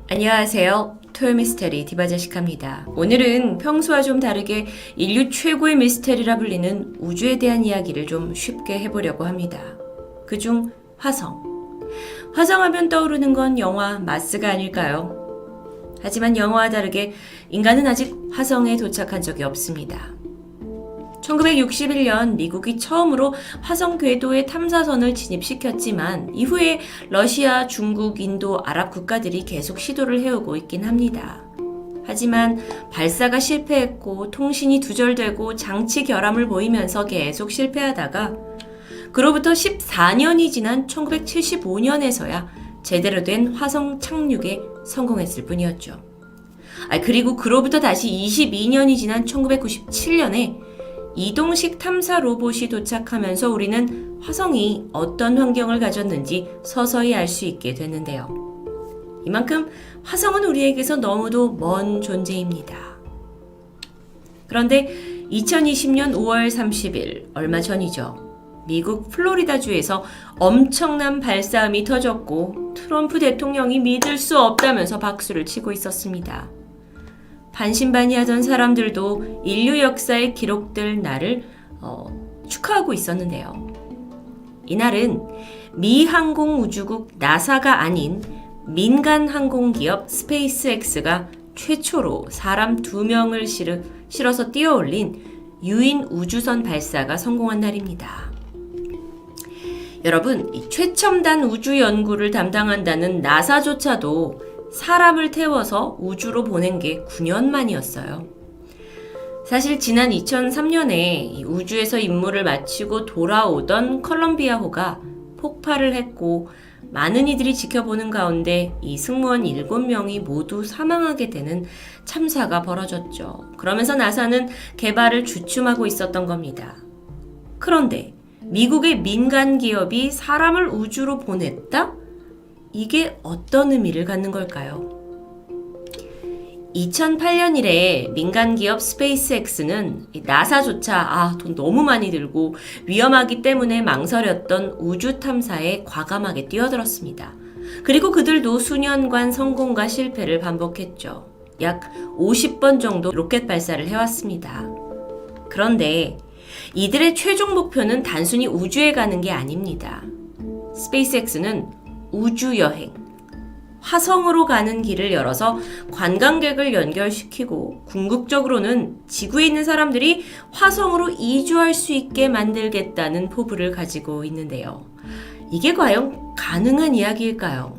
안녕하세요. 토요미스테리 디바제시카입니다. 오늘은 평소와 좀 다르게 인류 최고의 미스테리라 불리는 우주에 대한 이야기를 좀 쉽게 해보려고 합니다. 그중 화성. 화성하면 떠오르는 건 영화 마스가 아닐까요? 하지만 영화와 다르게 인간은 아직 화성에 도착한 적이 없습니다. 1961년 미국이 처음으로 화성 궤도에 탐사선을 진입시켰지만 이후에 러시아, 중국, 인도, 아랍 국가들이 계속 시도를 해오고 있긴 합니다. 하지만 발사가 실패했고 통신이 두절되고 장치 결함을 보이면서 계속 실패하다가 그로부터 14년이 지난 1975년에서야 제대로 된 화성 착륙에 성공했을 뿐이었죠. 그리고 그로부터 다시 22년이 지난 1997년에 이동식 탐사 로봇이 도착하면서 우리는 화성이 어떤 환경을 가졌는지 서서히 알 수 있게 됐는데요. 이만큼 화성은 우리에게서 너무도 먼 존재입니다. 그런데 2020년 5월 30일, 얼마 전이죠. 미국 플로리다주에서 엄청난 발사음이 터졌고 트럼프 대통령이 믿을 수 없다면서 박수를 치고 있었습니다. 반신반의하던 사람들도 인류 역사에 기록될 날을 축하하고 있었는데요. 이날은 미 항공우주국 나사가 아닌 민간 항공기업 스페이스X가 최초로 사람 2명을 실어서 띄어올린 유인 우주선 발사가 성공한 날입니다. 여러분, 이 최첨단 우주 연구를 담당한다는 나사조차도 사람을 태워서 우주로 보낸 게 9년 만이었어요. 사실 지난 2003년에 우주에서 임무를 마치고 돌아오던 컬럼비아호가 폭발을 했고 많은 이들이 지켜보는 가운데 이 승무원 7명이 모두 사망하게 되는 참사가 벌어졌죠. 그러면서 나사는 개발을 주춤하고 있었던 겁니다. 그런데 미국의 민간 기업이 사람을 우주로 보냈다? 이게 어떤 의미를 갖는 걸까요? 2008년 이래 민간 기업 스페이스X는 나사조차 돈 너무 많이 들고 위험하기 때문에 망설였던 우주 탐사에 과감하게 뛰어들었습니다. 그리고 그들도 수년간 성공과 실패를 반복했죠. 약 50번 정도 로켓 발사를 해왔습니다. 그런데 이들의 최종 목표는 단순히 우주에 가는 게 아닙니다. 스페이스X는 우주여행, 화성으로 가는 길을 열어서 관광객을 연결시키고 궁극적으로는 지구에 있는 사람들이 화성으로 이주할 수 있게 만들겠다는 포부를 가지고 있는데요. 이게 과연 가능한 이야기일까요?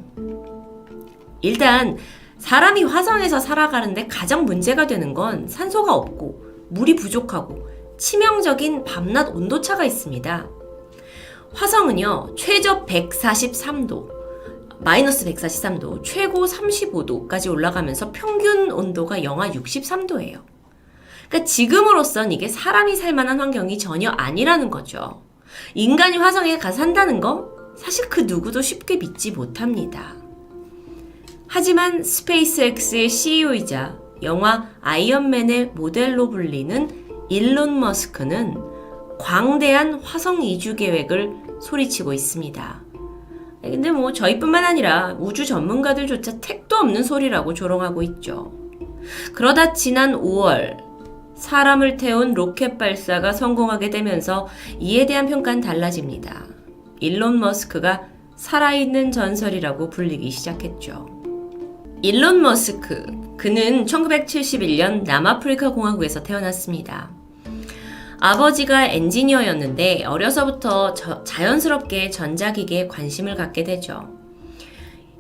일단 사람이 화성에서 살아가는데 가장 문제가 되는 건 산소가 없고 물이 부족하고 치명적인 밤낮 온도차가 있습니다. 화성은요, 최저 143도, 마이너스 143도, 최고 35도까지 올라가면서 평균 온도가 영하 63도예요. 그러니까 지금으로선 이게 사람이 살만한 환경이 전혀 아니라는 거죠. 인간이 화성에 가서 산다는 거 사실 그 누구도 쉽게 믿지 못합니다. 하지만 스페이스X의 CEO이자 영화 아이언맨의 모델로 불리는 일론 머스크는 광대한 화성 이주 계획을 소리치고 있습니다. 근데 저희뿐만 아니라 우주 전문가들조차 택도 없는 소리라고 조롱하고 있죠. 그러다 지난 5월 사람을 태운 로켓 발사가 성공하게 되면서 이에 대한 평가는 달라집니다. 일론 머스크가 살아있는 전설이라고 불리기 시작했죠. 일론 머스크, 그는 1971년 남아프리카 공화국에서 태어났습니다. 아버지가 엔지니어였는데 어려서부터 자연스럽게 전자기기에 관심을 갖게 되죠.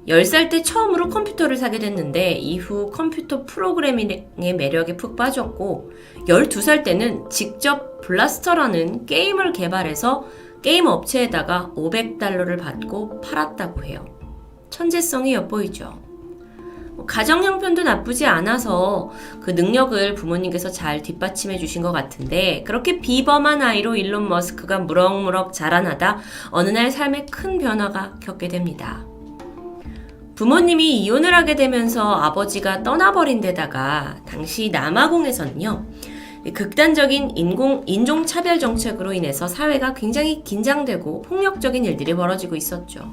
10살 때 처음으로 컴퓨터를 사게 됐는데 이후 컴퓨터 프로그래밍의 매력에 푹 빠졌고 12살 때는 직접 블라스터라는 게임을 개발해서 게임 업체에다가 $500를 받고 팔았다고 해요. 천재성이 엿보이죠. 가정 형편도 나쁘지 않아서 그 능력을 부모님께서 잘 뒷받침해 주신 것 같은데 그렇게 비범한 아이로 일론 머스크가 무럭무럭 자라나다 어느 날 삶에 큰 변화가 겪게 됩니다. 부모님이 이혼을 하게 되면서 아버지가 떠나버린 데다가 당시 남아공에서는요, 극단적인 인종차별 정책으로 인해서 사회가 굉장히 긴장되고 폭력적인 일들이 벌어지고 있었죠.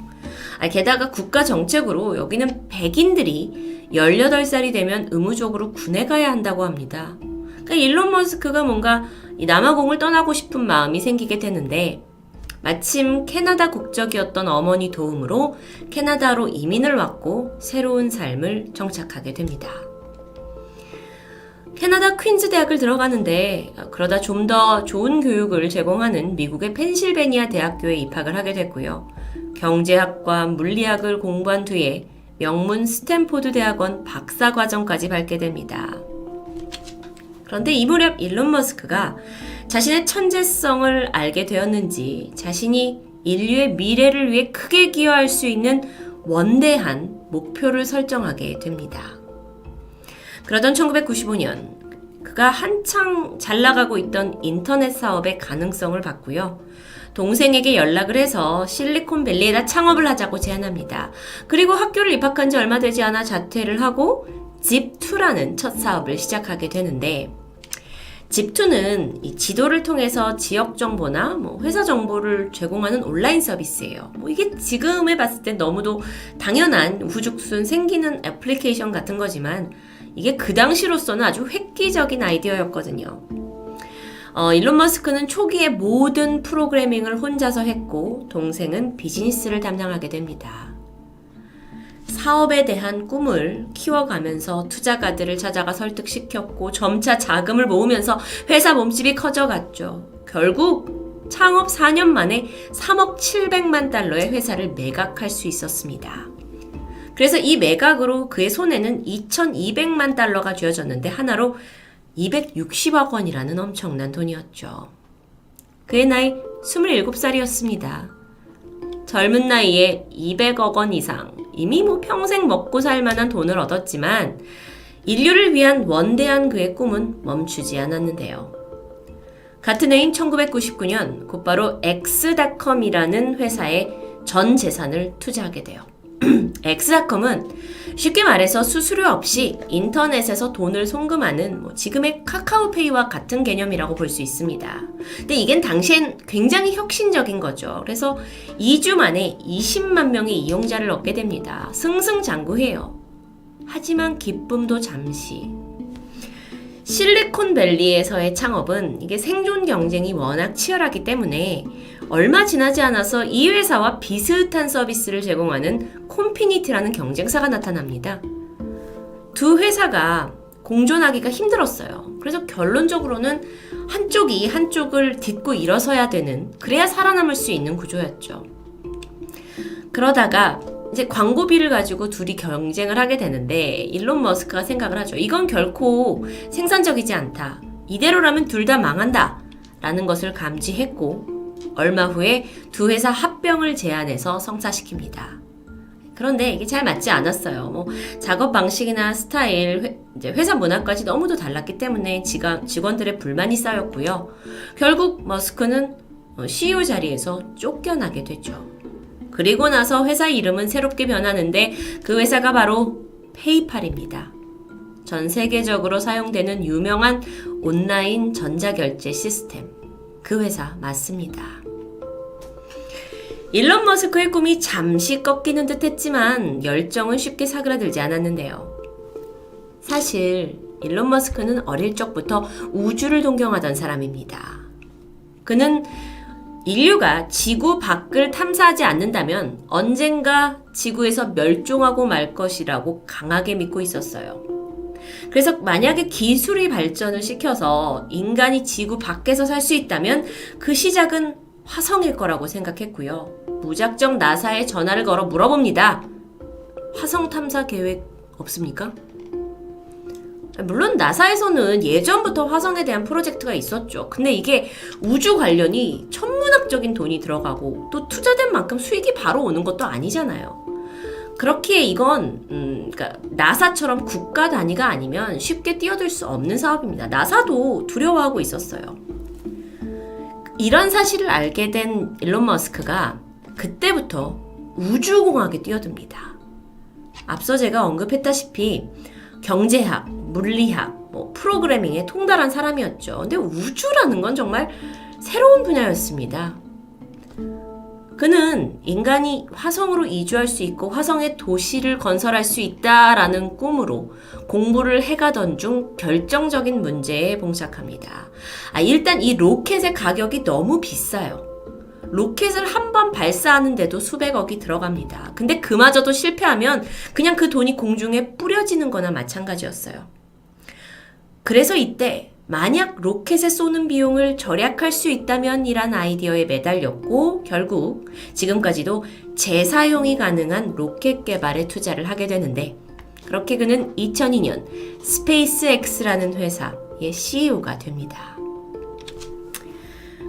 게다가 국가 정책으로 여기는 백인들이 18살이 되면 의무적으로 군에 가야 한다고 합니다. 그러니까 일론 머스크가 뭔가 이 남아공을 떠나고 싶은 마음이 생기게 되는데 마침 캐나다 국적이었던 어머니 도움으로 캐나다로 이민을 왔고 새로운 삶을 정착하게 됩니다. 캐나다 퀸즈 대학을 들어가는데 그러다 좀 더 좋은 교육을 제공하는 미국의 펜실베니아 대학교에 입학을 하게 됐고요. 경제학과 물리학을 공부한 뒤에 명문 스탠포드 대학원 박사과정까지 밟게 됩니다. 그런데 이 무렵 일론 머스크가 자신의 천재성을 알게 되었는지 자신이 인류의 미래를 위해 크게 기여할 수 있는 원대한 목표를 설정하게 됩니다. 그러던 1995년 그가 한창 잘 나가고 있던 인터넷 사업의 가능성을 봤고요. 동생에게 연락을 해서 실리콘밸리에다 창업을 하자고 제안합니다. 그리고 학교를 입학한 지 얼마 되지 않아 자퇴를 하고 집2라는 첫 사업을 시작하게 되는데 집2는 이 지도를 통해서 지역 정보나 회사 정보를 제공하는 온라인 서비스예요. 이게 지금에 봤을 때 너무도 당연한 우후죽순 생기는 애플리케이션 같은 거지만 이게 그 당시로서는 아주 획기적인 아이디어였거든요. 일론 머스크는 초기에 모든 프로그래밍을 혼자서 했고 동생은 비즈니스를 담당하게 됩니다. 사업에 대한 꿈을 키워가면서 투자가들을 찾아가 설득시켰고 점차 자금을 모으면서 회사 몸집이 커져갔죠. 결국 창업 4년 만에 3억 700만 달러의 회사를 매각할 수 있었습니다. 그래서 이 매각으로 그의 손에는 2200만 달러가 쥐어졌는데 하나로 260억 원이라는 엄청난 돈이었죠. 그의 나이 27살이었습니다. 젊은 나이에 200억 원 이상, 이미 평생 먹고 살 만한 돈을 얻었지만 인류를 위한 원대한 그의 꿈은 멈추지 않았는데요. 같은 해인 1999년 곧바로 X.com이라는 회사에 전 재산을 투자하게 돼요. X.com은 쉽게 말해서 수수료 없이 인터넷에서 돈을 송금하는 지금의 카카오페이와 같은 개념이라고 볼 수 있습니다. 근데 이겐 당시엔 굉장히 혁신적인 거죠. 그래서 2주 만에 20만 명의 이용자를 얻게 됩니다. 승승장구해요. 하지만 기쁨도 잠시. 실리콘밸리에서의 창업은 이게 생존 경쟁이 워낙 치열하기 때문에 얼마 지나지 않아서 이 회사와 비슷한 서비스를 제공하는 콤피니티라는 경쟁사가 나타납니다. 두 회사가 공존하기가 힘들었어요. 그래서 결론적으로는 한쪽이 한쪽을 딛고 일어서야 되는, 그래야 살아남을 수 있는 구조였죠. 그러다가 이제 광고비를 가지고 둘이 경쟁을 하게 되는데 일론 머스크가 생각을 하죠. 이건 결코 생산적이지 않다. 이대로라면 둘 다 망한다. 라는 것을 감지했고 얼마 후에 두 회사 합병을 제안해서 성사시킵니다. 그런데 이게 잘 맞지 않았어요. 작업 방식이나 스타일, 이제 회사 문화까지 너무도 달랐기 때문에 직원들의 불만이 쌓였고요. 결국 머스크는 CEO 자리에서 쫓겨나게 되죠. 그리고 나서 회사 이름은 새롭게 변하는데 그 회사가 바로 페이팔입니다. 전 세계적으로 사용되는 유명한 온라인 전자결제 시스템. 그 회사 맞습니다. 일론 머스크의 꿈이 잠시 꺾이는 듯 했지만 열정은 쉽게 사그라들지 않았는데요. 사실 일론 머스크는 어릴 적부터 우주를 동경하던 사람입니다. 그는 인류가 지구 밖을 탐사하지 않는다면 언젠가 지구에서 멸종하고 말 것이라고 강하게 믿고 있었어요. 그래서 만약에 기술이 발전을 시켜서 인간이 지구 밖에서 살 수 있다면 그 시작은 화성일 거라고 생각했고요. 무작정 나사에 전화를 걸어 물어봅니다. 화성 탐사 계획 없습니까? 물론 나사에서는 예전부터 화성에 대한 프로젝트가 있었죠. 근데 이게 우주 관련이 천문학적인 돈이 들어가고 또 투자된 만큼 수익이 바로 오는 것도 아니잖아요. 그렇기에 이건 그러니까 나사처럼 국가 단위가 아니면 쉽게 뛰어들 수 없는 사업입니다. 나사도 두려워하고 있었어요. 이런 사실을 알게 된 일론 머스크가 그때부터 우주공학에 뛰어듭니다. 앞서 제가 언급했다시피 경제학, 물리학, 프로그래밍에 통달한 사람이었죠. 근데 우주라는 건 정말 새로운 분야였습니다. 그는 인간이 화성으로 이주할 수 있고 화성에 도시를 건설할 수 있다라는 꿈으로 공부를 해가던 중 결정적인 문제에 봉착합니다. 일단 이 로켓의 가격이 너무 비싸요. 로켓을 한 번 발사하는데도 수백억이 들어갑니다. 근데 그마저도 실패하면 그냥 그 돈이 공중에 뿌려지는 거나 마찬가지였어요. 그래서 이때 만약 로켓에 쏘는 비용을 절약할 수 있다면 이란 아이디어에 매달렸고 결국 지금까지도 재사용이 가능한 로켓 개발에 투자를 하게 되는데 그렇게 그는 2002년 스페이스X라는 회사의 CEO가 됩니다.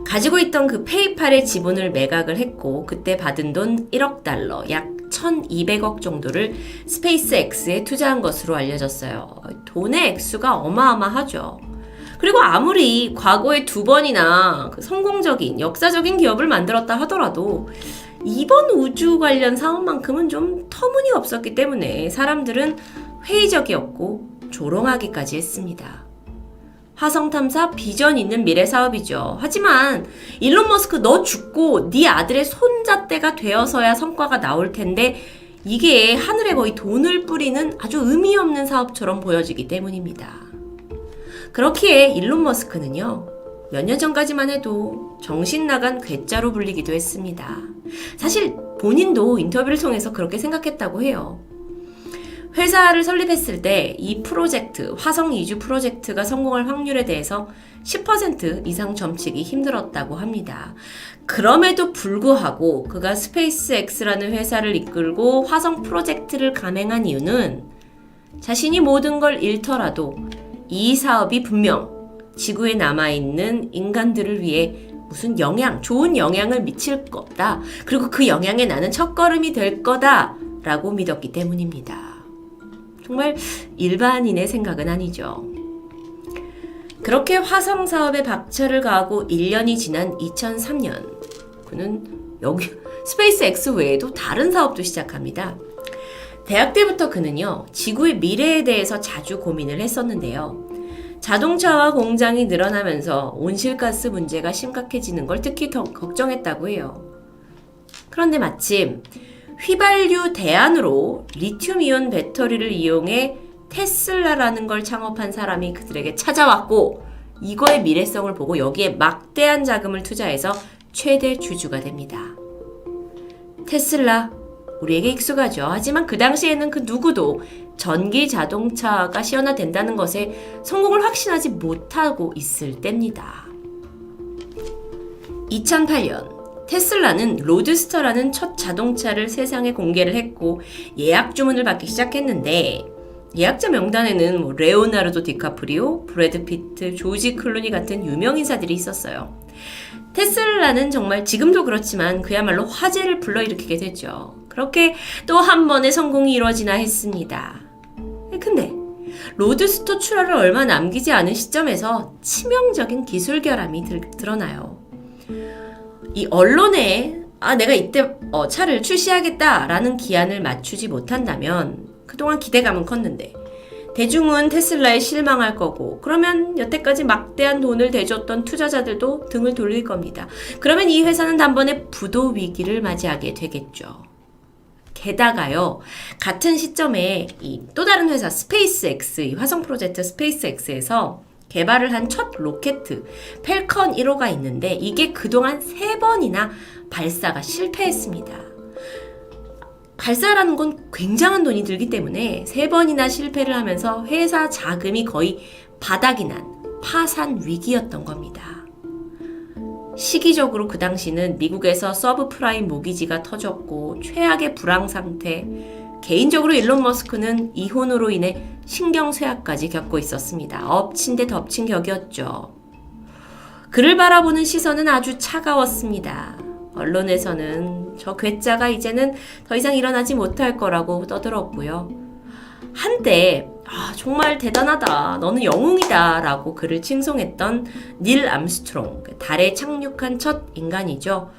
가지고 있던 그 페이팔의 지분을 매각을 했고 그때 받은 돈 1억 달러, 약 1200억 정도를 스페이스X에 투자한 것으로 알려졌어요. 돈의 액수가 어마어마하죠. 그리고 아무리 과거에 2번이나 그 성공적인 역사적인 기업을 만들었다 하더라도 이번 우주 관련 사업만큼은 좀 터무니없었기 때문에 사람들은 회의적이었고 조롱하기까지 했습니다. 화성 탐사 비전 있는 미래 사업이죠. 하지만 일론 머스크 너 죽고 네 아들의 손자대가 되어서야 성과가 나올 텐데 이게 하늘에 거의 돈을 뿌리는 아주 의미 없는 사업처럼 보여지기 때문입니다. 그렇기에 일론 머스크는요, 몇 년 전까지만 해도 정신 나간 괴짜로 불리기도 했습니다. 사실 본인도 인터뷰를 통해서 그렇게 생각했다고 해요. 회사를 설립했을 때 이 프로젝트, 화성 이주 프로젝트가 성공할 확률에 대해서 10% 이상 점치기 힘들었다고 합니다. 그럼에도 불구하고 그가 스페이스X라는 회사를 이끌고 화성 프로젝트를 감행한 이유는 자신이 모든 걸 잃더라도 이 사업이 분명 지구에 남아있는 인간들을 위해 무슨 좋은 영향을 미칠 거다. 그리고 그 영향에 나는 첫걸음이 될 거다. 라고 믿었기 때문입니다. 정말 일반인의 생각은 아니죠. 그렇게 화성 사업에 박차를 가하고 1년이 지난 2003년 그는 여기 스페이스X 외에도 다른 사업도 시작합니다. 대학 때부터 그는요, 지구의 미래에 대해서 자주 고민을 했었는데요. 자동차와 공장이 늘어나면서 온실가스 문제가 심각해지는 걸 특히 더 걱정했다고 해요. 그런데 마침 휘발유 대안으로 리튬이온 배터리를 이용해 테슬라라는 걸 창업한 사람이 그들에게 찾아왔고 이거의 미래성을 보고 여기에 막대한 자금을 투자해서 최대 주주가 됩니다. 테슬라, 우리에게 익숙하죠. 하지만 그 당시에는 그 누구도 전기 자동차가 시연화된다는 것에 성공을 확신하지 못하고 있을 때입니다. 2008년 테슬라는 로드스터라는 첫 자동차를 세상에 공개를 했고 예약 주문을 받기 시작했는데 예약자 명단에는 레오나르도 디카프리오, 브래드 피트, 조지 클루니 같은 유명 인사들이 있었어요. 테슬라는 정말 지금도 그렇지만 그야말로 화제를 불러일으키게 됐죠. 그렇게 또 한 번의 성공이 이루어지나 했습니다. 근데 로드스터 출하를 얼마 남기지 않은 시점에서 치명적인 기술 결함이 드러나요. 이 언론에 내가 이때 차를 출시하겠다라는 기한을 맞추지 못한다면 그동안 기대감은 컸는데 대중은 테슬라에 실망할 거고 그러면 여태까지 막대한 돈을 대줬던 투자자들도 등을 돌릴 겁니다. 그러면 이 회사는 단번에 부도 위기를 맞이하게 되겠죠. 게다가요, 같은 시점에 이 또 다른 회사 스페이스X, 이 화성 프로젝트 스페이스X에서 개발을 한 첫 로켓 펠컨 1호가 있는데 이게 그동안 3번이나 발사가 실패했습니다. 발사라는 건 굉장한 돈이 들기 때문에 3번이나 실패를 하면서 회사 자금이 거의 바닥이 난 파산 위기였던 겁니다. 시기적으로 그 당시는 미국에서 서브프라임 모기지가 터졌고 최악의 불황 상태, 개인적으로 일론 머스크는 이혼으로 인해 신경쇠약까지 겪고 있었습니다. 엎친 데 덮친 격이었죠. 그를 바라보는 시선은 아주 차가웠습니다. 언론에서는 저 괴짜가 이제는 더 이상 일어나지 못할 거라고 떠들었고요. 한때 정말 대단하다, 너는 영웅이다 라고 그를 칭송했던 닐 암스트롱, 달에 착륙한 첫 인간이죠.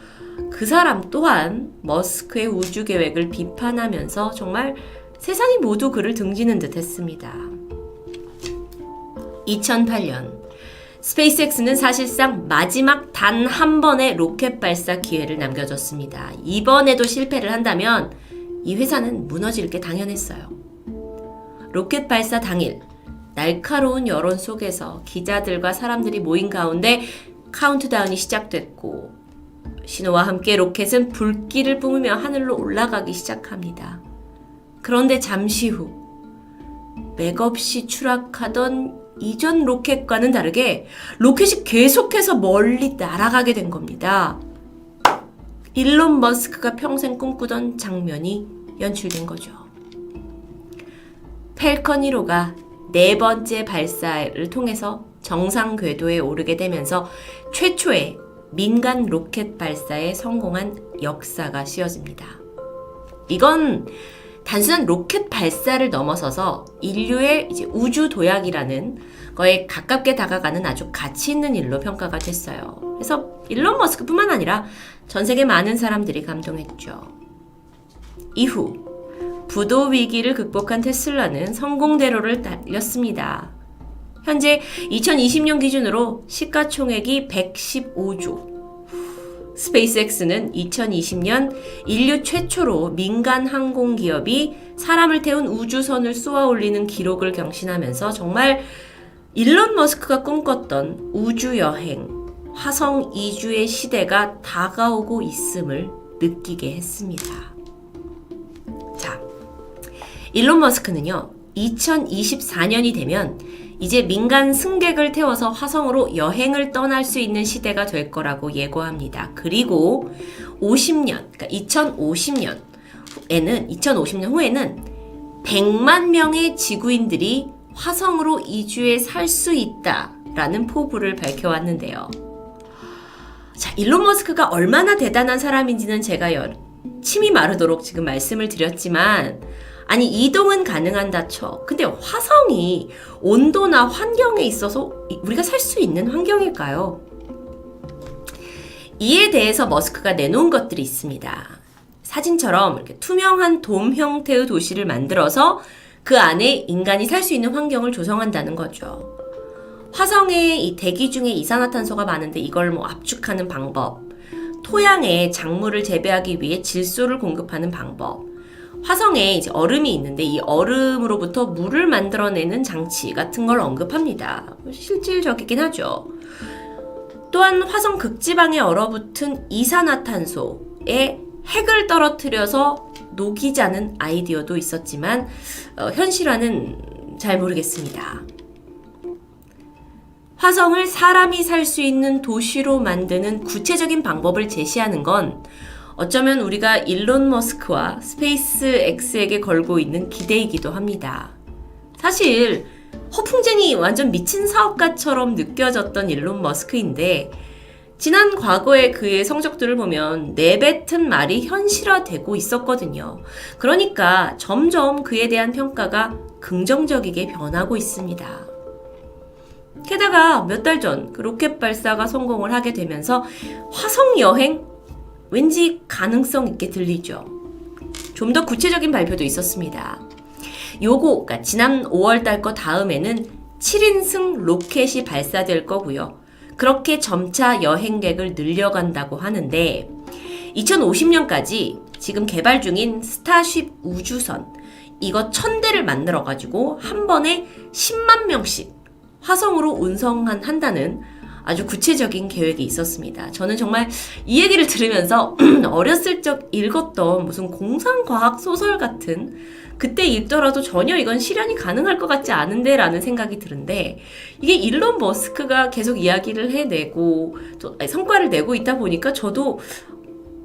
그 사람 또한 머스크의 우주 계획을 비판하면서 정말 세상이 모두 그를 등지는 듯 했습니다. 2008년 스페이스X는 사실상 마지막 단 한 번의 로켓 발사 기회를 남겨줬습니다. 이번에도 실패를 한다면 이 회사는 무너질 게 당연했어요. 로켓 발사 당일 날카로운 여론 속에서 기자들과 사람들이 모인 가운데 카운트다운이 시작됐고 신호와 함께 로켓은 불길을 뿜으며 하늘로 올라가기 시작합니다. 그런데 잠시 후 맥없이 추락하던 이전 로켓과는 다르게 로켓이 계속해서 멀리 날아가게 된 겁니다. 일론 머스크가 평생 꿈꾸던 장면이 연출된 거죠. 팰컨 1호가 네 번째 발사를 통해서 정상 궤도에 오르게 되면서 최초의 민간 로켓 발사에 성공한 역사가 씌워집니다. 이건 단순한 로켓 발사를 넘어서서 인류의 이제 우주 도약이라는 거에 가깝게 다가가는 아주 가치 있는 일로 평가가 됐어요. 그래서 일론 머스크뿐만 아니라 전 세계 많은 사람들이 감동했죠. 이후 부도 위기를 극복한 테슬라는 성공대로를 달렸습니다. 현재 2020년 기준으로 시가총액이 115조. 스페이스X는 2020년 인류 최초로 민간 항공 기업이 사람을 태운 우주선을 쏘아 올리는 기록을 경신하면서 정말 일론 머스크가 꿈꿨던 우주여행, 화성 이주의 시대가 다가오고 있음을 느끼게 했습니다. 자, 일론 머스크는요, 2024년이 되면 이제 민간 승객을 태워서 화성으로 여행을 떠날 수 있는 시대가 될 거라고 예고합니다. 그리고 50년, 그러니까 2050년 후에는 100만 명의 지구인들이 화성으로 이주해 살 수 있다라는 포부를 밝혀왔는데요. 자, 일론 머스크가 얼마나 대단한 사람인지는 제가 침이 마르도록 지금 말씀을 드렸지만, 아니 이동은 가능한다 쳐. 근데 화성이 온도나 환경에 있어서 우리가 살 수 있는 환경일까요? 이에 대해서 머스크가 내놓은 것들이 있습니다. 사진처럼 이렇게 투명한 돔 형태의 도시를 만들어서 그 안에 인간이 살 수 있는 환경을 조성한다는 거죠. 화성에 이 대기 중에 이산화탄소가 많은데 이걸 압축하는 방법, 토양에 작물을 재배하기 위해 질소를 공급하는 방법, 화성에 이제 얼음이 있는데 이 얼음으로부터 물을 만들어내는 장치 같은 걸 언급합니다. 실질적이긴 하죠. 또한 화성 극지방에 얼어붙은 이산화탄소에 핵을 떨어뜨려서 녹이자는 아이디어도 있었지만 현실화는 잘 모르겠습니다. 화성을 사람이 살 수 있는 도시로 만드는 구체적인 방법을 제시하는 건 어쩌면 우리가 일론 머스크와 스페이스X에게 걸고 있는 기대이기도 합니다. 사실 허풍쟁이 완전 미친 사업가처럼 느껴졌던 일론 머스크인데 지난 과거의 그의 성적들을 보면 내뱉은 말이 현실화되고 있었거든요. 그러니까 점점 그에 대한 평가가 긍정적이게 변하고 있습니다. 게다가 몇 달 전 그 로켓 발사가 성공을 하게 되면서 화성 여행 왠지 가능성 있게 들리죠. 좀 더 구체적인 발표도 있었습니다. 그러니까 지난 5월달 거 다음에는 7인승 로켓이 발사될 거고요. 그렇게 점차 여행객을 늘려간다고 하는데 2050년까지 지금 개발 중인 스타쉽 우주선 이거 1000대를 만들어가지고 한 번에 10만 명씩 화성으로 운송한다는 아주 구체적인 계획이 있었습니다. 저는 정말 이 얘기를 들으면서 어렸을 적 읽었던 무슨 공상과학 소설 같은, 그때 읽더라도 전혀 이건 실현이 가능할 것 같지 않은데 라는 생각이 드는데, 이게 일론 머스크가 계속 이야기를 해내고 성과를 내고 있다 보니까 저도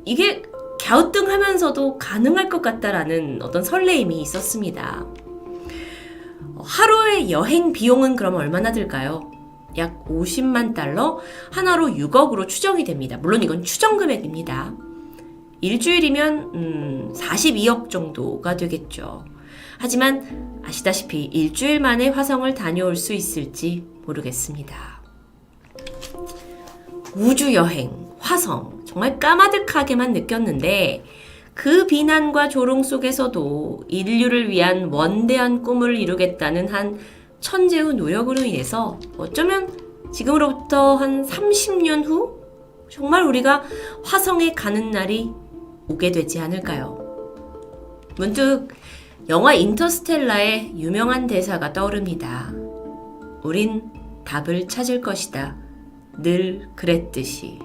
이게 갸우뚱하면서도 가능할 것 같다라는 어떤 설레임이 있었습니다. 하루의 여행 비용은 그럼 얼마나 들까요? 약 50만 달러, 하나로 6억으로 추정이 됩니다. 물론 이건 추정 금액입니다. 일주일이면 42억 정도가 되겠죠. 하지만 아시다시피 일주일 만에 화성을 다녀올 수 있을지 모르겠습니다. 우주여행, 화성, 정말 까마득하게만 느꼈는데 그 비난과 조롱 속에서도 인류를 위한 원대한 꿈을 이루겠다는 한 천재의 노력으로 인해서 어쩌면 지금으로부터 한 30년 후 정말 우리가 화성에 가는 날이 오게 되지 않을까요? 문득 영화 인터스텔라의 유명한 대사가 떠오릅니다. 우린 답을 찾을 것이다. 늘 그랬듯이.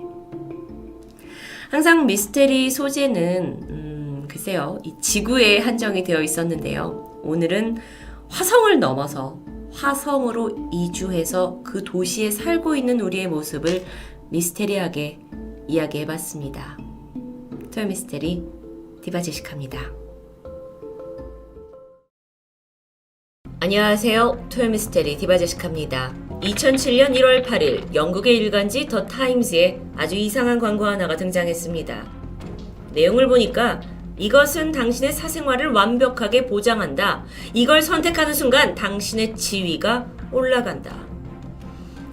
항상 미스테리 소재는 글쎄요, 이 지구에 한정이 되어 있었는데요. 오늘은 화성을 넘어서 화성으로 이주해서 그 도시에 살고 있는 우리의 모습을 미스테리하게 이야기해봤습니다. 토요미스테리 디바제시카입니다. 안녕하세요. 토요미스테리 디바제시카입니다. 2007년 1월 8일 영국의 일간지 더 타임즈에 아주 이상한 광고 하나가 등장했습니다. 내용을 보니까 이것은 당신의 사생활을 완벽하게 보장한다. 이걸 선택하는 순간 당신의 지위가 올라간다.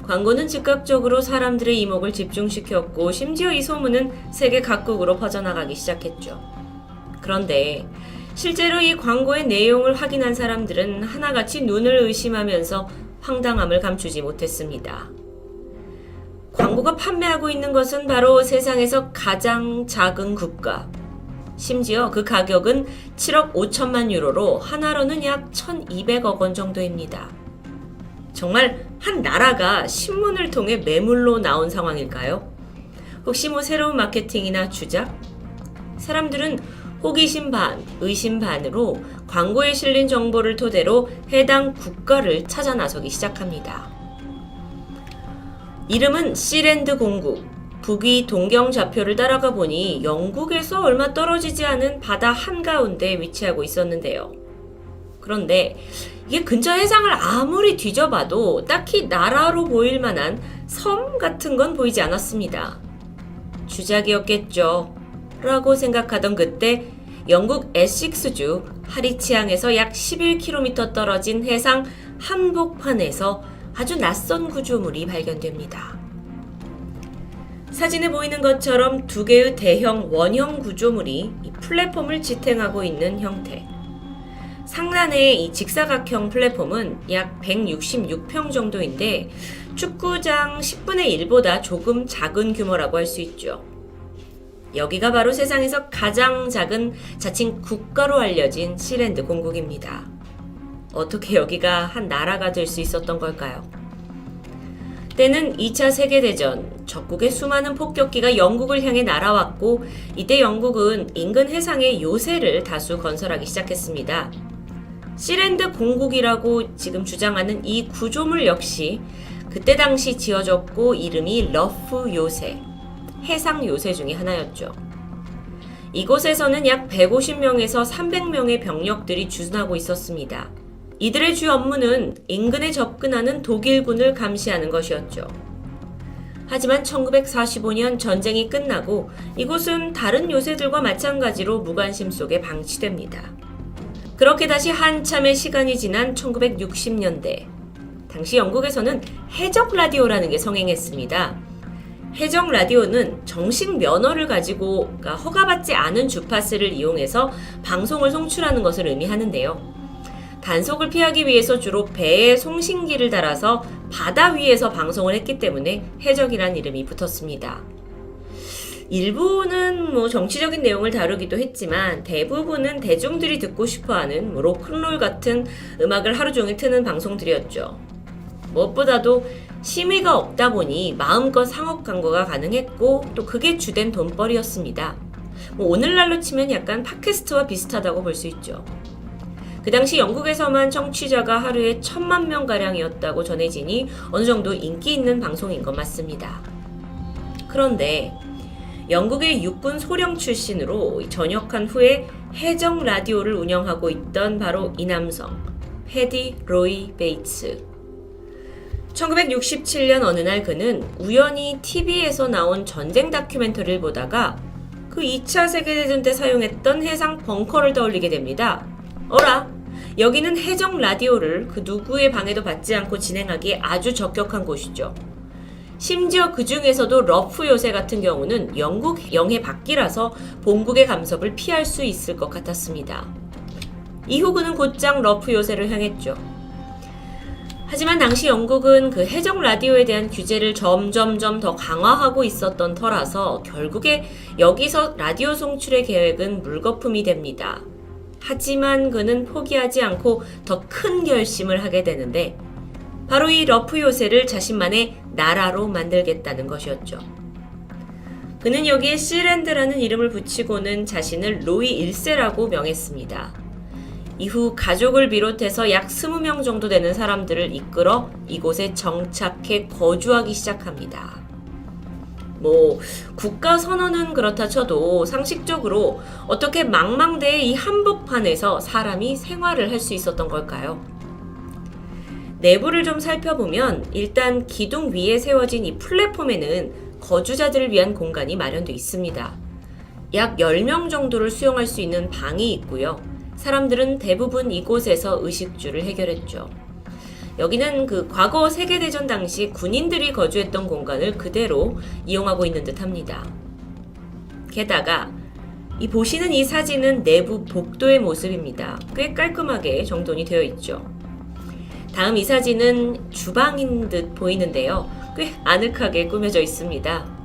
광고는 즉각적으로 사람들의 이목을 집중시켰고 심지어 이 소문은 세계 각국으로 퍼져나가기 시작했죠. 그런데 실제로 이 광고의 내용을 확인한 사람들은 하나같이 눈을 의심하면서 황당함을 감추지 못했습니다. 광고가 판매하고 있는 것은 바로 세상에서 가장 작은 국가. 심지어 그 가격은 7억 5천만 유로로 하나로는 약 1,200억 원 정도입니다. 정말 한 나라가 신문을 통해 매물로 나온 상황일까요? 혹시 새로운 마케팅이나 주작? 사람들은 호기심 반, 의심 반으로 광고에 실린 정보를 토대로 해당 국가를 찾아 나서기 시작합니다. 이름은 시랜드 공국. 북위 동경 좌표를 따라가 보니 영국에서 얼마 떨어지지 않은 바다 한가운데 위치하고 있었는데요. 그런데 이게 근처 해상을 아무리 뒤져봐도 딱히 나라로 보일 만한 섬 같은 건 보이지 않았습니다. 주작이었겠죠. 라고 생각하던 그때 영국 에식스주 하리치항에서 약 11km 떨어진 해상 한복판에서 아주 낯선 구조물이 발견됩니다. 사진에 보이는 것처럼 두 개의 대형 원형 구조물이 이 플랫폼을 지탱하고 있는 형태. 상단의 이 직사각형 플랫폼은 약 166평 정도인데 축구장 10분의 1보다 조금 작은 규모라고 할 수 있죠. 여기가 바로 세상에서 가장 작은 자칭 국가로 알려진 시랜드 공국입니다. 어떻게 여기가 한 나라가 될 수 있었던 걸까요? 때는 2차 세계대전, 적국의 수많은 폭격기가 영국을 향해 날아왔고 이때 영국은 인근 해상에 요새를 다수 건설하기 시작했습니다. 시랜드 공국이라고 지금 주장하는 이 구조물 역시 그때 당시 지어졌고 이름이 러프 요새, 해상 요새 중에 하나였죠. 이곳에서는 약 150명에서 300명의 병력들이 주둔하고 있었습니다. 이들의 주 업무는 인근에 접근하는 독일군을 감시하는 것이었죠. 하지만 1945년 전쟁이 끝나고 이곳은 다른 요새들과 마찬가지로 무관심 속에 방치됩니다. 그렇게 다시 한참의 시간이 지난 1960년대, 당시 영국에서는 해적 라디오라는 게 성행했습니다. 해적 라디오는 정식 면허를 가지고 허가받지 않은 주파수를 이용해서 방송을 송출하는 것을 의미하는데요. 단속을 피하기 위해서 주로 배에 송신기를 달아서 바다 위에서 방송을 했기 때문에 해적이란 이름이 붙었습니다. 일부는 정치적인 내용을 다루기도 했지만 대부분은 대중들이 듣고 싶어하는 로큰롤 같은 음악을 하루 종일 트는 방송들이었죠. 무엇보다도 심의가 없다 보니 마음껏 상업 광고가 가능했고 또 그게 주된 돈벌이였습니다. 오늘날로 치면 약간 팟캐스트와 비슷하다고 볼 수 있죠. 그 당시 영국에서만 청취자가 하루에 1,000만 명가량이었다고 전해지니 어느 정도 인기 있는 방송인 건 맞습니다. 그런데 영국의 육군 소령 출신으로 전역한 후에 해적 라디오를 운영하고 있던 바로 이 남성, 패디 로이 베이츠. 1967년 어느 날 그는 우연히 TV에서 나온 전쟁 다큐멘터리를 보다가 그 2차 세계대전 때 사용했던 해상 벙커를 떠올리게 됩니다. 어라, 여기는 해적 라디오를 그 누구의 방해도 받지 않고 진행하기에 아주 적격한 곳이죠. 심지어 그 중에서도 러프 요새 같은 경우는 영국 영해 밖이라서 본국의 감섭을 피할 수 있을 것 같았습니다. 이후 그는 곧장 러프 요새를 향했죠. 하지만 당시 영국은 그 해적 라디오에 대한 규제를 점점점 더 강화하고 있었던 터라서 결국에 여기서 라디오 송출의 계획은 물거품이 됩니다. 하지만 그는 포기하지 않고 더 큰 결심을 하게 되는데 바로 이 러프 요새를 자신만의 나라로 만들겠다는 것이었죠. 그는 여기에 시랜드라는 이름을 붙이고는 자신을 로이 1세라고 명했습니다. 이후 가족을 비롯해서 약 20명 정도 되는 사람들을 이끌어 이곳에 정착해 거주하기 시작합니다. 국가 선언은 그렇다 쳐도 상식적으로 어떻게 망망대해 이 한복판에서 사람이 생활을 할 수 있었던 걸까요? 내부를 좀 살펴보면 일단 기둥 위에 세워진 이 플랫폼에는 거주자들을 위한 공간이 마련되어 있습니다. 약 10명 정도를 수용할 수 있는 방이 있고요. 사람들은 대부분 이곳에서 의식주를 해결했죠. 여기는 그 과거 세계대전 당시 군인들이 거주했던 공간을 그대로 이용하고 있는 듯 합니다. 게다가 보시는 이 사진은 내부 복도의 모습입니다. 꽤 깔끔하게 정돈이 되어 있죠. 다음 이 사진은 주방인 듯 보이는데요. 꽤 아늑하게 꾸며져 있습니다.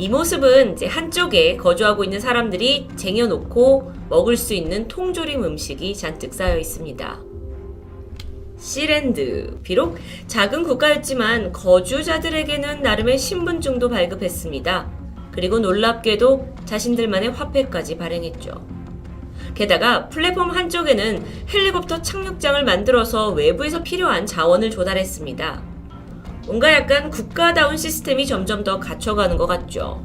이 모습은 이제 한쪽에 거주하고 있는 사람들이 쟁여놓고 먹을 수 있는 통조림 음식이 잔뜩 쌓여 있습니다. 시랜드, 비록 작은 국가였지만 거주자들에게는 나름의 신분증도 발급했습니다. 그리고 놀랍게도 자신들만의 화폐까지 발행했죠. 게다가 플랫폼 한쪽에는 헬리콥터 착륙장을 만들어서 외부에서 필요한 자원을 조달했습니다. 뭔가 약간 국가다운 시스템이 점점 더 갖춰가는 것 같죠.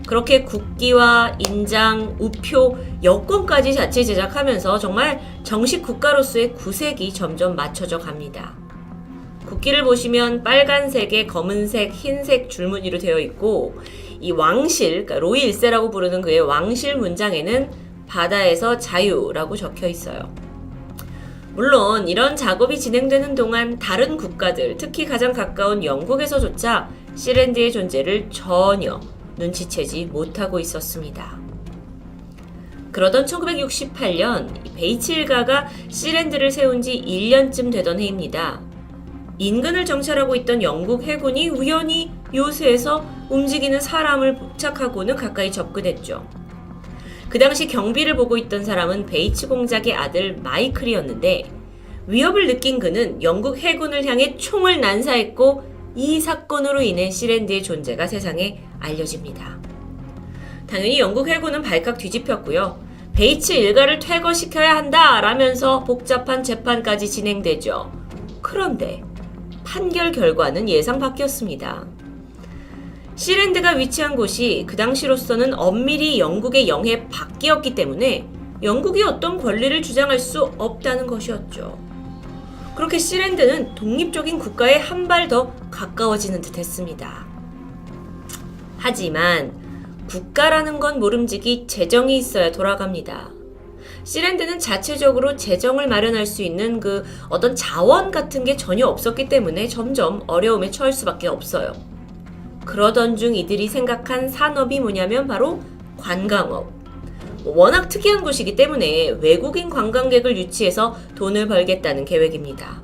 그렇게 국기와 인장, 우표, 여권까지 자체 제작하면서 정말 정식 국가로서의 구색이 점점 맞춰져 갑니다. 국기를 보시면 빨간색에 검은색, 흰색 줄무늬로 되어 있고 이 왕실, 그러니까 로이 1세라고 부르는 그의 왕실 문장에는 바다에서 자유라고 적혀 있어요. 물론 이런 작업이 진행되는 동안 다른 국가들, 특히 가장 가까운 영국에서조차 시랜드의 존재를 전혀 눈치채지 못하고 있었습니다. 그러던 1968년 베이츠 일가가 시랜드를 세운 지 1년쯤 되던 해입니다. 인근을 정찰하고 있던 영국 해군이 우연히 요새에서 움직이는 사람을 포착하고는 가까이 접근했죠. 그 당시 경비를 보고 있던 사람은 베이츠 공작의 아들 마이클이었는데 위협을 느낀 그는 영국 해군을 향해 총을 난사했고 이 사건으로 인해 시랜드의 존재가 세상에 알려집니다. 당연히 영국 해군은 발칵 뒤집혔고요. 베이츠 일가를 퇴거시켜야 한다라면서 복잡한 재판까지 진행되죠. 그런데 판결 결과는 예상 밖이었습니다. 시랜드가 위치한 곳이 그 당시로서는 엄밀히 영국의 영해 밖이었기 때문에 영국이 어떤 권리를 주장할 수 없다는 것이었죠. 그렇게 시랜드는 독립적인 국가에 한 발 더 가까워지는 듯 했습니다. 하지만 국가라는 건 모름지기 재정이 있어야 돌아갑니다. 시랜드는 자체적으로 재정을 마련할 수 있는 그 어떤 자원 같은 게 전혀 없었기 때문에 점점 어려움에 처할 수밖에 없어요. 그러던 중 이들이 생각한 산업이 뭐냐면 바로 관광업. 워낙 특이한 곳이기 때문에 외국인 관광객을 유치해서 돈을 벌겠다는 계획입니다.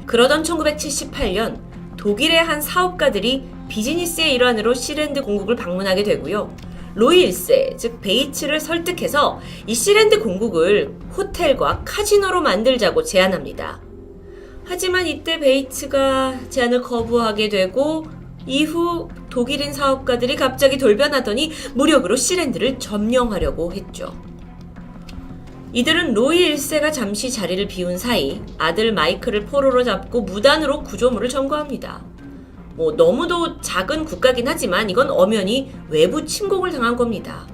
그러던 1978년 독일의 한 사업가들이 비즈니스의 일환으로 시랜드 공국을 방문하게 되고요. 로이 1세, 즉 베이츠를 설득해서 이 시랜드 공국을 호텔과 카지노로 만들자고 제안합니다. 하지만 이때 베이츠가 제안을 거부하게 되고 이후 독일인 사업가들이 갑자기 돌변하더니 무력으로 시랜드를 점령하려고 했죠. 이들은 로이 1세가 잠시 자리를 비운 사이 아들 마이클을 포로로 잡고 무단으로 구조물을 점거합니다. 너무도 작은 국가긴 하지만 이건 엄연히 외부 침공을 당한 겁니다.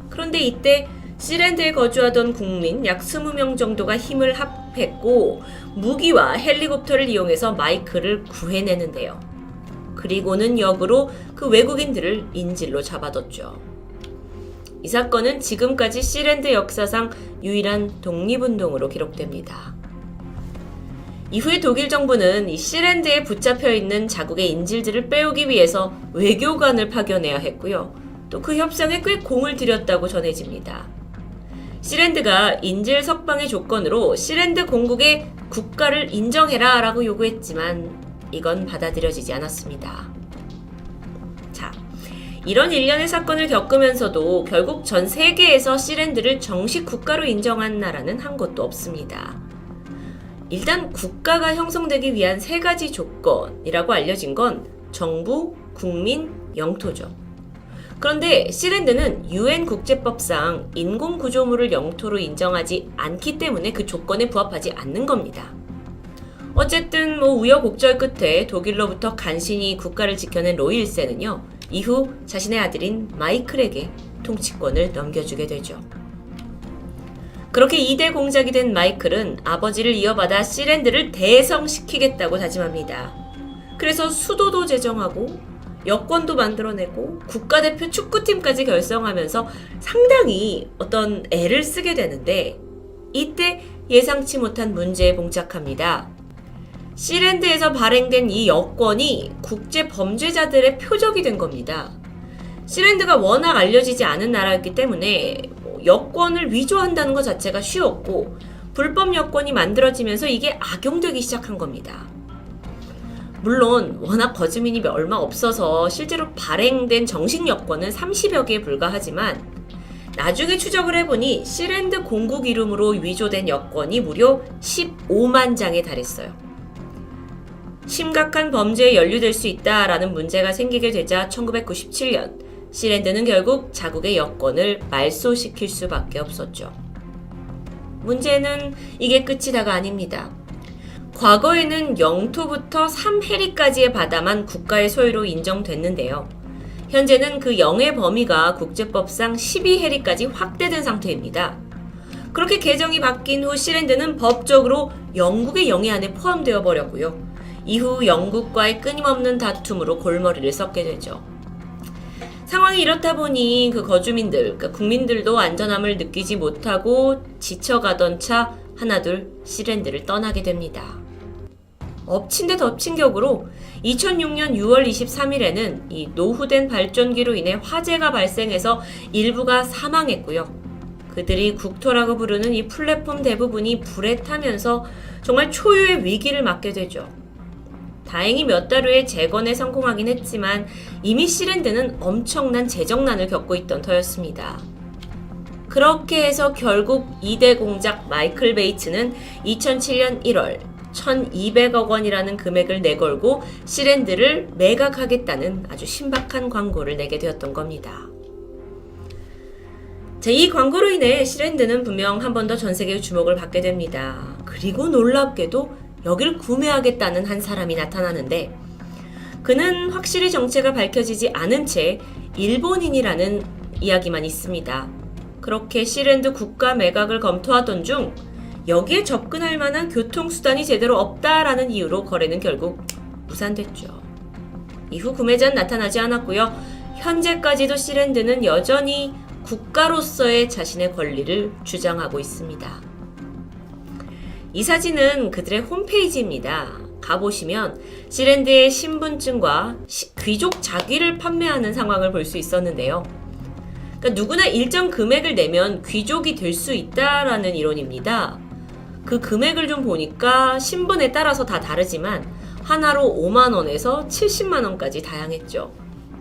그런데 이때 시랜드에 거주하던 국민 약 20명 정도가 힘을 합했고 무기와 헬리콥터를 이용해서 마이클을 구해내는데요. 그리고는 역으로 그 외국인들을 인질로 잡아뒀죠. 이 사건은 지금까지 시랜드 역사상 유일한 독립운동으로 기록됩니다. 이후에 독일 정부는 이 시랜드에 붙잡혀 있는 자국의 인질들을 빼오기 위해서 외교관을 파견해야 했고요. 또 그 협상에 꽤 공을 들였다고 전해집니다. 시랜드가 인질 석방의 조건으로 시랜드 공국의 국가를 인정해라 라고 요구했지만 이건 받아들여지지 않았습니다. 자, 이런 일련의 사건을 겪으면서도 결국 전 세계에서 시랜드를 정식 국가로 인정한 나라는 한 곳도 없습니다. 일단 국가가 형성되기 위한 세 가지 조건이라고 알려진 건 정부, 국민, 영토죠. 그런데 시랜드는 UN 국제법상 인공구조물을 영토로 인정하지 않기 때문에 그 조건에 부합하지 않는 겁니다. 어쨌든 우여곡절 끝에 독일로부터 간신히 국가를 지켜낸 로이 1세는요. 이후 자신의 아들인 마이클에게 통치권을 넘겨주게 되죠. 그렇게 2대 공작이 된 마이클은 아버지를 이어받아 시랜드를 대성시키겠다고 다짐합니다. 그래서 수도도 제정하고 여권도 만들어내고 국가대표 축구팀까지 결성하면서 상당히 어떤 애를 쓰게 되는데 이때 예상치 못한 문제에 봉착합니다. 시랜드에서 발행된 이 여권이 국제 범죄자들의 표적이 된 겁니다. 시랜드가 워낙 알려지지 않은 나라였기 때문에 여권을 위조한다는 것 자체가 쉬웠고 불법 여권이 만들어지면서 이게 악용되기 시작한 겁니다. 물론 워낙 거주민이 얼마 없어서 실제로 발행된 정식 여권은 30여 개에 불과하지만 나중에 추적을 해보니 시랜드 공국 이름으로 위조된 여권이 무려 15만 장에 달했어요. 심각한 범죄에 연루될 수 있다라는 문제가 생기게 되자 1997년 시랜드는 결국 자국의 여권을 말소시킬 수밖에 없었죠. 문제는 이게 끝이 다가 아닙니다. 과거에는 영토부터 3해리까지의 바다만 국가의 소유로 인정됐는데요. 현재는 그 영의 범위가 국제법상 12해리까지 확대된 상태입니다. 그렇게 개정이 바뀐 후 시랜드는 법적으로 영국의 영해 안에 포함되어 버렸고요. 이후 영국과의 끊임없는 다툼으로 골머리를 썩게 되죠. 상황이 이렇다 보니 그 거주민들, 그러니까 국민들도 안전함을 느끼지 못하고 지쳐가던 차 하나둘 시랜드를 떠나게 됩니다. 엎친 데 덮친 격으로 2006년 6월 23일에는 이 노후된 발전기로 인해 화재가 발생해서 일부가 사망했고요. 그들이 국토라고 부르는 이 플랫폼 대부분이 불에 타면서 정말 초유의 위기를 맞게 되죠. 다행히 몇 달 후에 재건에 성공하긴 했지만 이미 시랜드는 엄청난 재정난을 겪고 있던 터였습니다. 그렇게 해서 결국 2대 공작 마이클 베이츠는 2007년 1월 1200억 원이라는 금액을 내걸고 시랜드를 매각하겠다는 아주 신박한 광고를 내게 되었던 겁니다. 자, 이 광고로 인해 시랜드는 분명 한 번 더 전 세계의 주목을 받게 됩니다. 그리고 놀랍게도 여길 구매하겠다는 한 사람이 나타나는데 그는 확실히 정체가 밝혀지지 않은 채 일본인이라는 이야기만 있습니다. 그렇게 시랜드 국가 매각을 검토하던 중 여기에 접근할 만한 교통수단이 제대로 없다라는 이유로 거래는 결국 무산됐죠. 이후 구매자는 나타나지 않았고요. 현재까지도 시랜드는 여전히 국가로서의 자신의 권리를 주장하고 있습니다. 이 사진은 그들의 홈페이지입니다. 가보시면 시랜드의 신분증과 귀족 자귀를 판매하는 상황을 볼 수 있었는데요. 그러니까 누구나 일정 금액을 내면 귀족이 될 수 있다라는 이론입니다. 그 금액을 좀 보니까 신분에 따라서 다 다르지만 하나로 5만 원에서 70만 원까지 다양했죠.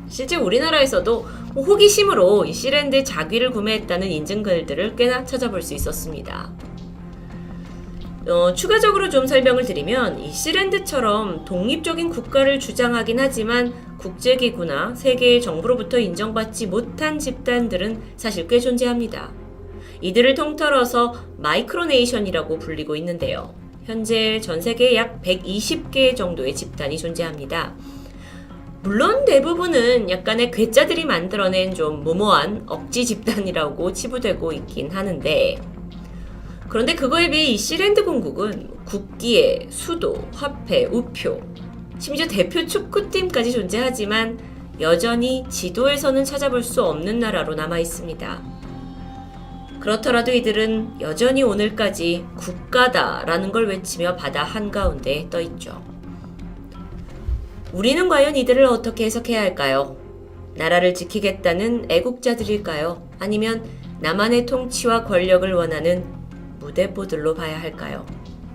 실제 우리나라에서도 호기심으로 이 시랜드의 자귀를 구매했다는 인증글들을 꽤나 찾아볼 수 있었습니다. 추가적으로 좀 설명을 드리면 이 시랜드처럼 독립적인 국가를 주장하긴 하지만 국제기구나 세계의 정부로부터 인정받지 못한 집단들은 사실 꽤 존재합니다. 이들을 통틀어서 마이크로네이션이라고 불리고 있는데요. 현재 전 세계에 약 120개 정도의 집단이 존재합니다. 물론 대부분은 약간의 괴짜들이 만들어낸 좀 무모한 억지 집단이라고 치부되고 있긴 하는데 그런데 그거에 비해 이 시랜드 공국은 국기에 수도, 화폐, 우표, 심지어 대표 축구팀까지 존재하지만 여전히 지도에서는 찾아볼 수 없는 나라로 남아 있습니다. 그렇더라도 이들은 여전히 오늘까지 국가다라는 걸 외치며 바다 한가운데 떠 있죠. 우리는 과연 이들을 어떻게 해석해야 할까요? 나라를 지키겠다는 애국자들일까요? 아니면 나만의 통치와 권력을 원하는 무대뽀들로 봐야 할까요?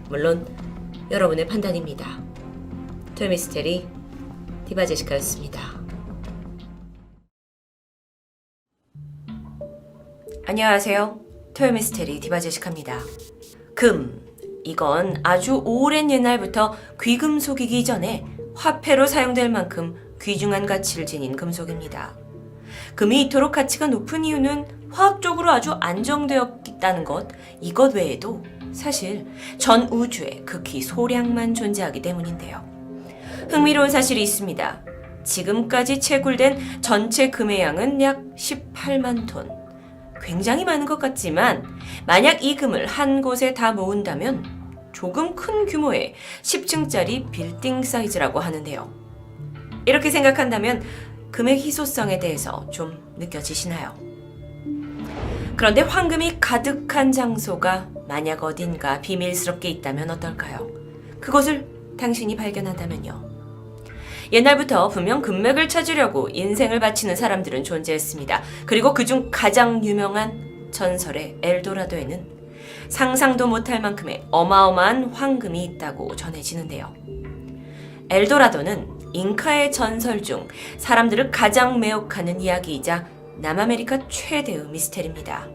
물론 여러분의 판단입니다. 토요미스테리 디바제시카였습니다. 안녕하세요. 토요미스테리 디바제시카입니다. 금, 이건 아주 오랜 옛날부터 귀금속이기 전에 화폐로 사용될 만큼 귀중한 가치를 지닌 금속입니다. 금이 이토록 가치가 높은 이유는 화학적으로 아주 안정되었다는 것, 이것 외에도 사실 전 우주에 극히 소량만 존재하기 때문인데요. 흥미로운 사실이 있습니다. 지금까지 채굴된 전체 금의 양은 약 18만 톤. 굉장히 많은 것 같지만 만약 이 금을 한 곳에 다 모은다면 조금 큰 규모의 10층짜리 빌딩 사이즈라고 하는데요. 이렇게 생각한다면 금의 희소성에 대해서 좀 느껴지시나요? 그런데 황금이 가득한 장소가 만약 어딘가 비밀스럽게 있다면 어떨까요? 그것을 당신이 발견한다면요. 옛날부터 분명 금맥을 찾으려고 인생을 바치는 사람들은 존재했습니다. 그리고 그중 가장 유명한 전설의 엘도라도에는 상상도 못할 만큼의 어마어마한 황금이 있다고 전해지는데요. 엘도라도는 잉카의 전설 중 사람들을 가장 매혹하는 이야기이자 남아메리카 최대의 미스테리입니다.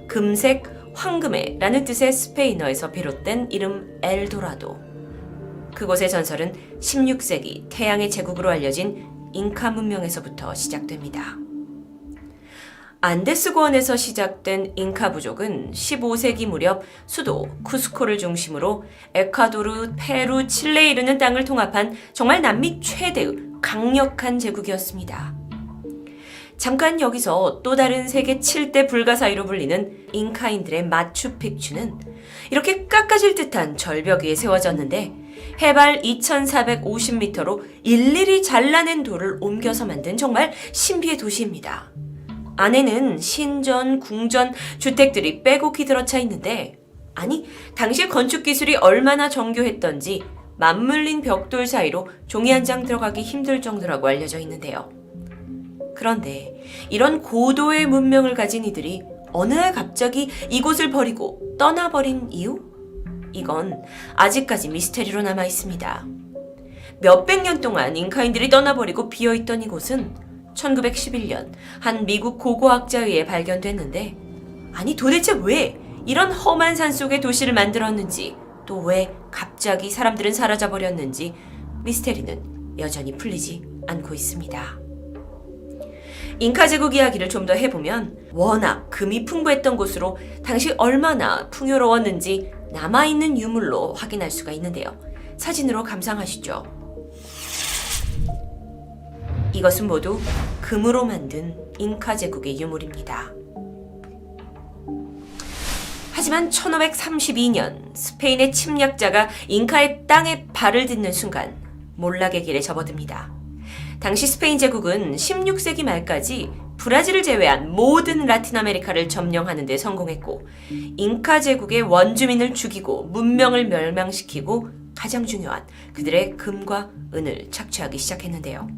금색 황금의라는 뜻의 스페인어에서 비롯된 이름 엘도라도. 그곳의 전설은 16세기 태양의 제국으로 알려진 잉카 문명에서부터 시작됩니다. 안데스 고원에서 시작된 잉카 부족은 15세기 무렵 수도 쿠스코를 중심으로 에콰도르, 페루, 칠레에 이르는 땅을 통합한 정말 남미 최대의 강력한 제국이었습니다. 잠깐 여기서 또 다른 세계 7대 불가사의로 불리는 잉카인들의 마추픽추는 이렇게 깎아질 듯한 절벽 위에 세워졌는데 해발 2450m로 일일이 잘라낸 돌을 옮겨서 만든 정말 신비의 도시입니다. 안에는 신전, 궁전, 주택들이 빼곡히 들어차 있는데 아니 당시 건축 기술이 얼마나 정교했던지 맞물린 벽돌 사이로 종이 한 장 들어가기 힘들 정도라고 알려져 있는데요. 그런데 이런 고도의 문명을 가진 이들이 어느 날 갑자기 이곳을 버리고 떠나버린 이유? 이건 아직까지 미스테리로 남아 있습니다. 몇백 년 동안 잉카인들이 떠나버리고 비어있던 이곳은 1911년 한 미국 고고학자에 의해 발견됐는데 아니 도대체 왜 이런 험한 산속에 도시를 만들었는지 또 왜 갑자기 사람들은 사라져버렸는지 미스테리는 여전히 풀리지 않고 있습니다. 잉카 제국 이야기를 좀 더 해보면 워낙 금이 풍부했던 곳으로 당시 얼마나 풍요로웠는지 남아있는 유물로 확인할 수가 있는데요. 사진으로 감상하시죠. 이것은 모두 금으로 만든 잉카 제국의 유물입니다. 하지만 1532년 스페인의 침략자가 잉카의 땅에 발을 딛는 순간 몰락의 길에 접어듭니다. 당시 스페인 제국은 16세기 말까지 브라질을 제외한 모든 라틴 아메리카를 점령하는 데 성공했고 잉카 제국의 원주민을 죽이고 문명을 멸망시키고 가장 중요한 그들의 금과 은을 착취하기 시작했는데요.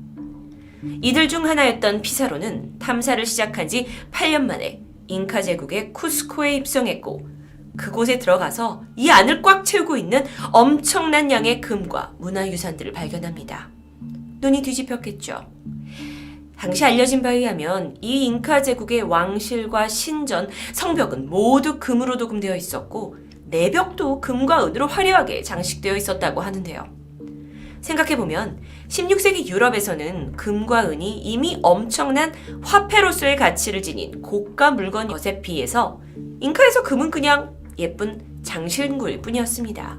이들 중 하나였던 피사로는 탐사를 시작한 지 8년 만에 잉카 제국의 쿠스코에 입성했고 그곳에 들어가서 이 안을 꽉 채우고 있는 엄청난 양의 금과 문화유산들을 발견합니다. 눈이 뒤집혔겠죠. 당시 알려진 바에 의하면 이 잉카 제국의 왕실과 신전, 성벽은 모두 금으로 도금되어 있었고 내벽도 금과 은으로 화려하게 장식되어 있었다고 하는데요. 생각해보면 16세기 유럽에서는 금과 은이 이미 엄청난 화폐로서의 가치를 지닌 고가 물건인 것에 비해서 잉카에서 금은 그냥 예쁜 장신구일 뿐이었습니다.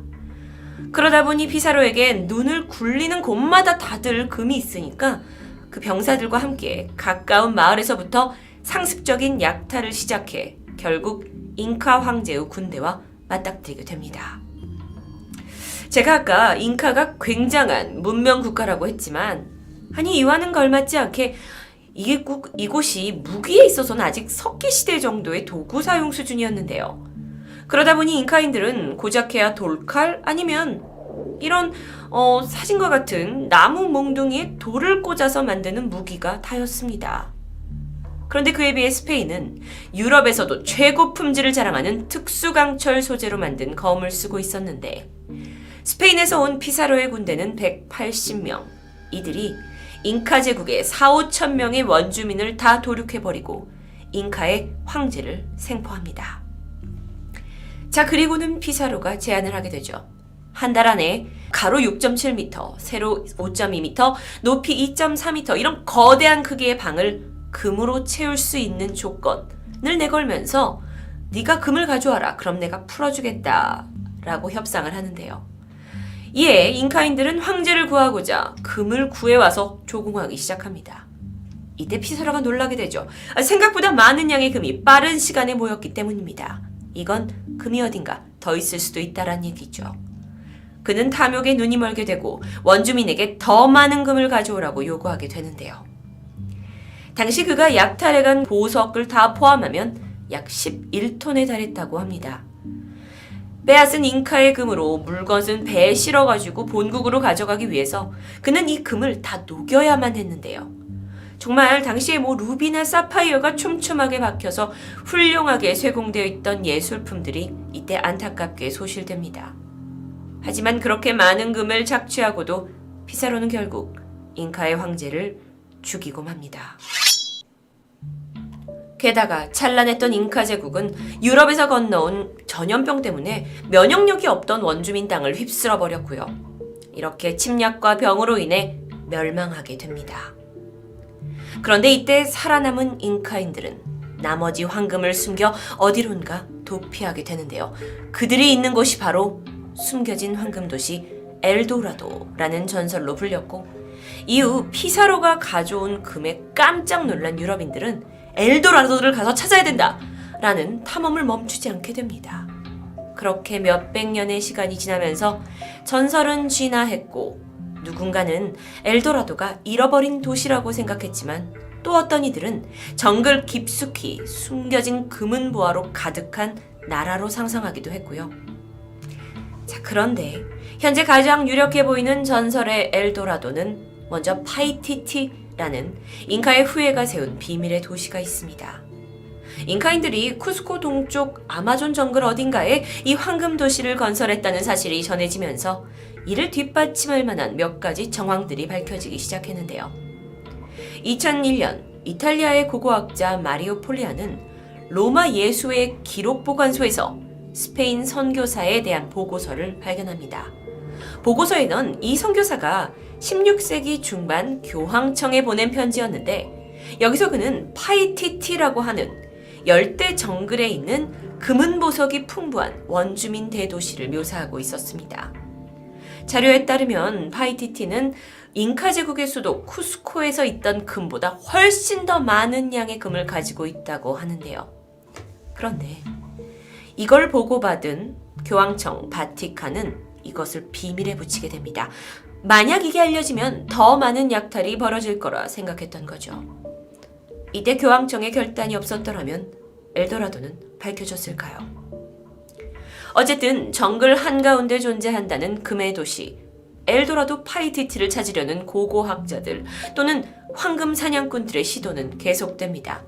그러다 보니 피사로에게 눈을 굴리는 곳마다 다들 금이 있으니까 그 병사들과 함께 가까운 마을에서부터 상습적인 약탈을 시작해 결국 잉카 황제의 군대와 맞닥뜨리게 됩니다. 제가 아까 잉카가 굉장한 문명 국가라고 했지만 아니 이와는 걸맞지 않게 이곳이 무기에 있어서는 아직 석기 시대 정도의 도구 사용 수준이었는데요. 그러다 보니 잉카인들은 고작해야 돌칼 아니면 이런 사진과 같은 나무 몽둥이에 돌을 꽂아서 만드는 무기가 다였습니다. 그런데 그에 비해 스페인은 유럽에서도 최고 품질을 자랑하는 특수강철 소재로 만든 검을 쓰고 있었는데 스페인에서 온 피사로의 군대는 180명. 이들이 잉카 제국의 4, 5천 명의 원주민을 다 도륙해버리고 잉카의 황제를 생포합니다. 자, 그리고는 피사로가 제안을 하게 되죠. 한 달 안에 가로 6.7m, 세로 5.2m, 높이 2.4m 이런 거대한 크기의 방을 금으로 채울 수 있는 조건을 내걸면서 네가 금을 가져와라. 그럼 내가 풀어주겠다. 라고 협상을 하는데요. 이에 잉카인들은 황제를 구하고자 금을 구해와서 조공하기 시작합니다. 이때 피사로가 놀라게 되죠. 생각보다 많은 양의 금이 빠른 시간에 모였기 때문입니다. 이건 금이 어딘가 더 있을 수도 있다란 얘기죠. 그는 탐욕에 눈이 멀게 되고 원주민에게 더 많은 금을 가져오라고 요구하게 되는데요. 당시 그가 약탈해간 보석을 다 포함하면 약 11톤에 달했다고 합니다. 빼앗은 잉카의 금으로 물건은 배에 실어가지고 본국으로 가져가기 위해서 그는 이 금을 다 녹여야만 했는데요. 정말 당시에 루비나 사파이어가 촘촘하게 박혀서 훌륭하게 쇠공되어 있던 예술품들이 이때 안타깝게 소실됩니다. 하지만 그렇게 많은 금을 착취하고도 피사로는 결국 잉카의 황제를 죽이고 맙니다. 게다가 찬란했던 잉카 제국은 유럽에서 건너온 전염병 때문에 면역력이 없던 원주민 땅을 휩쓸어 버렸고요. 이렇게 침략과 병으로 인해 멸망하게 됩니다. 그런데 이때 살아남은 잉카인들은 나머지 황금을 숨겨 어디론가 도피하게 되는데요. 그들이 있는 곳이 바로 숨겨진 황금도시 엘도라도라는 전설로 불렸고 이후 피사로가 가져온 금에 깜짝 놀란 유럽인들은 엘도라도를 가서 찾아야 된다 라는 탐험을 멈추지 않게 됩니다. 그렇게 몇백 년의 시간이 지나면서 전설은 진화했고 누군가는 엘도라도가 잃어버린 도시라고 생각했지만 또 어떤 이들은 정글 깊숙이 숨겨진 금은 보화로 가득한 나라로 상상하기도 했고요. 자, 그런데 현재 가장 유력해 보이는 전설의 엘도라도는 먼저 파이티티라는 잉카의 후예가 세운 비밀의 도시가 있습니다. 잉카인들이 쿠스코 동쪽 아마존 정글 어딘가에 이 황금 도시를 건설했다는 사실이 전해지면서 이를 뒷받침할 만한 몇 가지 정황들이 밝혀지기 시작했는데요. 2001년 이탈리아의 고고학자 마리오 폴리아는 로마 예수의 기록 보관소에서 스페인 선교사에 대한 보고서를 발견합니다. 보고서에는 이 선교사가 16세기 중반 교황청에 보낸 편지였는데 여기서 그는 파이티티라고 하는 열대 정글에 있는 금은 보석이 풍부한 원주민 대도시를 묘사하고 있었습니다. 자료에 따르면 파이티티는 잉카 제국의 수도 쿠스코에서 있던 금보다 훨씬 더 많은 양의 금을 가지고 있다고 하는데요. 그런데 이걸 보고받은 교황청 바티칸은 이것을 비밀에 붙이게 됩니다. 만약 이게 알려지면 더 많은 약탈이 벌어질 거라 생각했던 거죠. 이때 교황청의 결단이 없었더라면 엘도라도는 밝혀졌을까요? 어쨌든 정글 한가운데 존재한다는 금의 도시 엘도라도 파이티티를 찾으려는 고고학자들 또는 황금 사냥꾼들의 시도는 계속됩니다.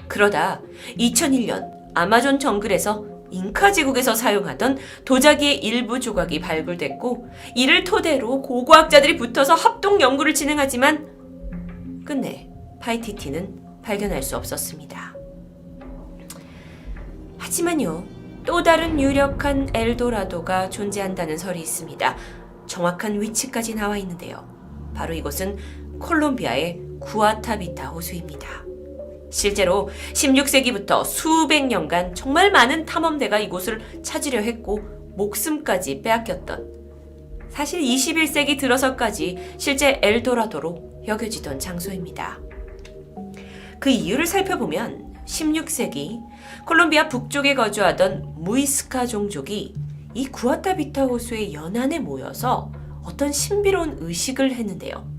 그러다 2001년 아마존 정글에서 잉카 제국에서 사용하던 도자기의 일부 조각이 발굴됐고 이를 토대로 고고학자들이 붙어서 합동 연구를 진행하지만 끝내 파이티티는 발견할 수 없었습니다. 하지만요, 또 다른 유력한 엘도라도가 존재한다는 설이 있습니다. 정확한 위치까지 나와 있는데요. 바로 이곳은 콜롬비아의 구아타비타 호수입니다. 실제로 16세기부터 수백 년간 정말 많은 탐험대가 이곳을 찾으려 했고 목숨까지 빼앗겼던, 사실 21세기 들어서까지 실제 엘도라도로 여겨지던 장소입니다. 그 이유를 살펴보면 16세기 콜롬비아 북쪽에 거주하던 무이스카 종족이 이 구아타비타 호수의 연안에 모여서 어떤 신비로운 의식을 했는데요.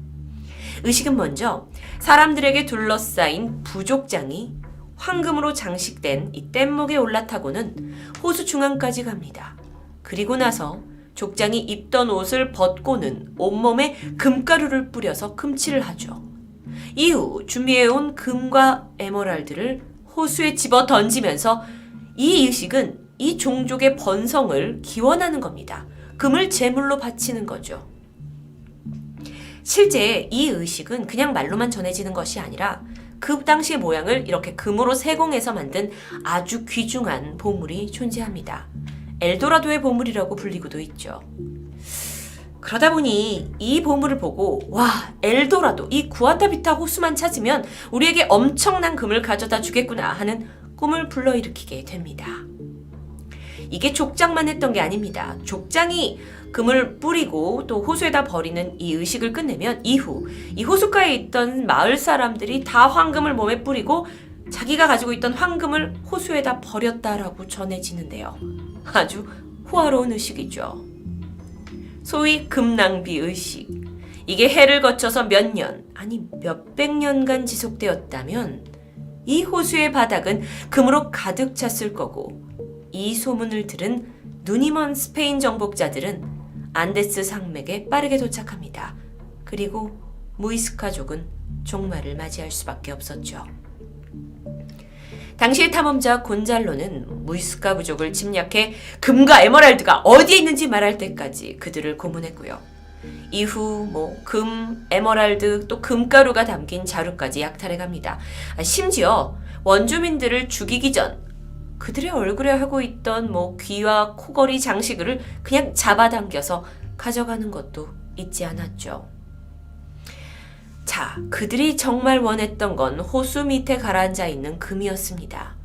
의식은 먼저 사람들에게 둘러싸인 부족장이 황금으로 장식된 이 뗏목에 올라타고는 호수 중앙까지 갑니다. 그리고 나서 족장이 입던 옷을 벗고는 온몸에 금가루를 뿌려서 금칠을 하죠. 이후 준비해온 금과 에메랄드를 호수에 집어 던지면서 이 의식은 이 종족의 번성을 기원하는 겁니다. 금을 제물로 바치는 거죠. 실제 이 의식은 그냥 말로만 전해지는 것이 아니라 그 당시의 모양을 이렇게 금으로 세공해서 만든 아주 귀중한 보물이 존재합니다. 엘도라도의 보물이라고 불리고도 있죠. 그러다 보니 이 보물을 보고 와, 엘도라도, 이 구아타비타 호수만 찾으면 우리에게 엄청난 금을 가져다 주겠구나 하는 꿈을 불러일으키게 됩니다. 이게 족장만 했던 게 아닙니다. 족장이 금을 뿌리고 또 호수에다 버리는 이 의식을 끝내면 이후 이 호숫가에 있던 마을 사람들이 다 황금을 몸에 뿌리고 자기가 가지고 있던 황금을 호수에다 버렸다라고 전해지는데요. 아주 호화로운 의식이죠. 소위 금낭비 의식. 이게 해를 거쳐서 몇 년, 아니 몇백 년간 지속되었다면 이 호수의 바닥은 금으로 가득 찼을 거고 이 소문을 들은 눈이 먼 스페인 정복자들은 안데스 산맥에 빠르게 도착합니다. 그리고 무이스카족은 종말을 맞이할 수밖에 없었죠. 당시의 탐험자 곤잘로는 무이스카 부족을 침략해 금과 에메랄드가 어디에 있는지 말할 때까지 그들을 고문했고요. 이후 금, 에메랄드, 또 금가루가 담긴 자루까지 약탈해갑니다. 심지어 원주민들을 죽이기 전 그들의 얼굴에 하고 있던 귀와 코걸이 장식을 그냥 잡아당겨서 가져가는 것도 잊지 않았죠. 자, 그들이 정말 원했던 건 호수 밑에 가라앉아 있는 금이었습니다.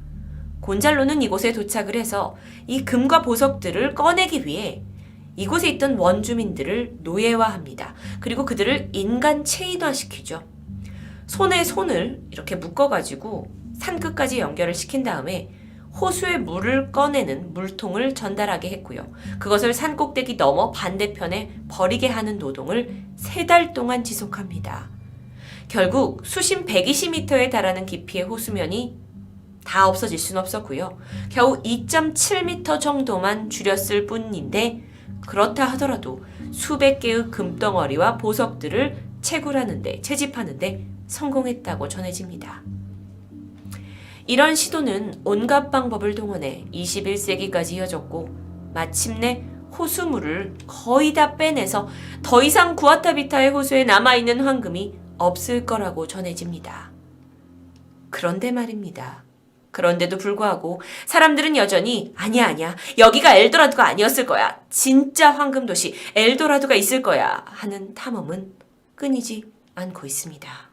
곤잘로는 이곳에 도착을 해서 이 금과 보석들을 꺼내기 위해 이곳에 있던 원주민들을 노예화합니다. 그리고 그들을 인간 체인화시키죠. 손에 손을 이렇게 묶어가지고 산끝까지 연결을 시킨 다음에 호수의 물을 꺼내는 물통을 전달하게 했고요. 그것을 산 꼭대기 넘어 반대편에 버리게 하는 노동을 3달 동안 지속합니다. 결국 수심 120m에 달하는 깊이의 호수면이 다 없어질 순 없었고요. 겨우 2.7m 정도만 줄였을 뿐인데 그렇다 하더라도 수백 개의 금덩어리와 보석들을 채집하는데 성공했다고 전해집니다. 이런 시도는 온갖 방법을 동원해 21세기까지 이어졌고 마침내 호수물을 거의 다 빼내서 더 이상 구아타비타의 호수에 남아있는 황금이 없을 거라고 전해집니다. 그런데 말입니다. 그런데도 불구하고 사람들은 여전히 아니야 여기가 엘도라도가 아니었을 거야. 진짜 황금도시 엘도라도가 있을 거야 하는 탐험은 끊이지 않고 있습니다.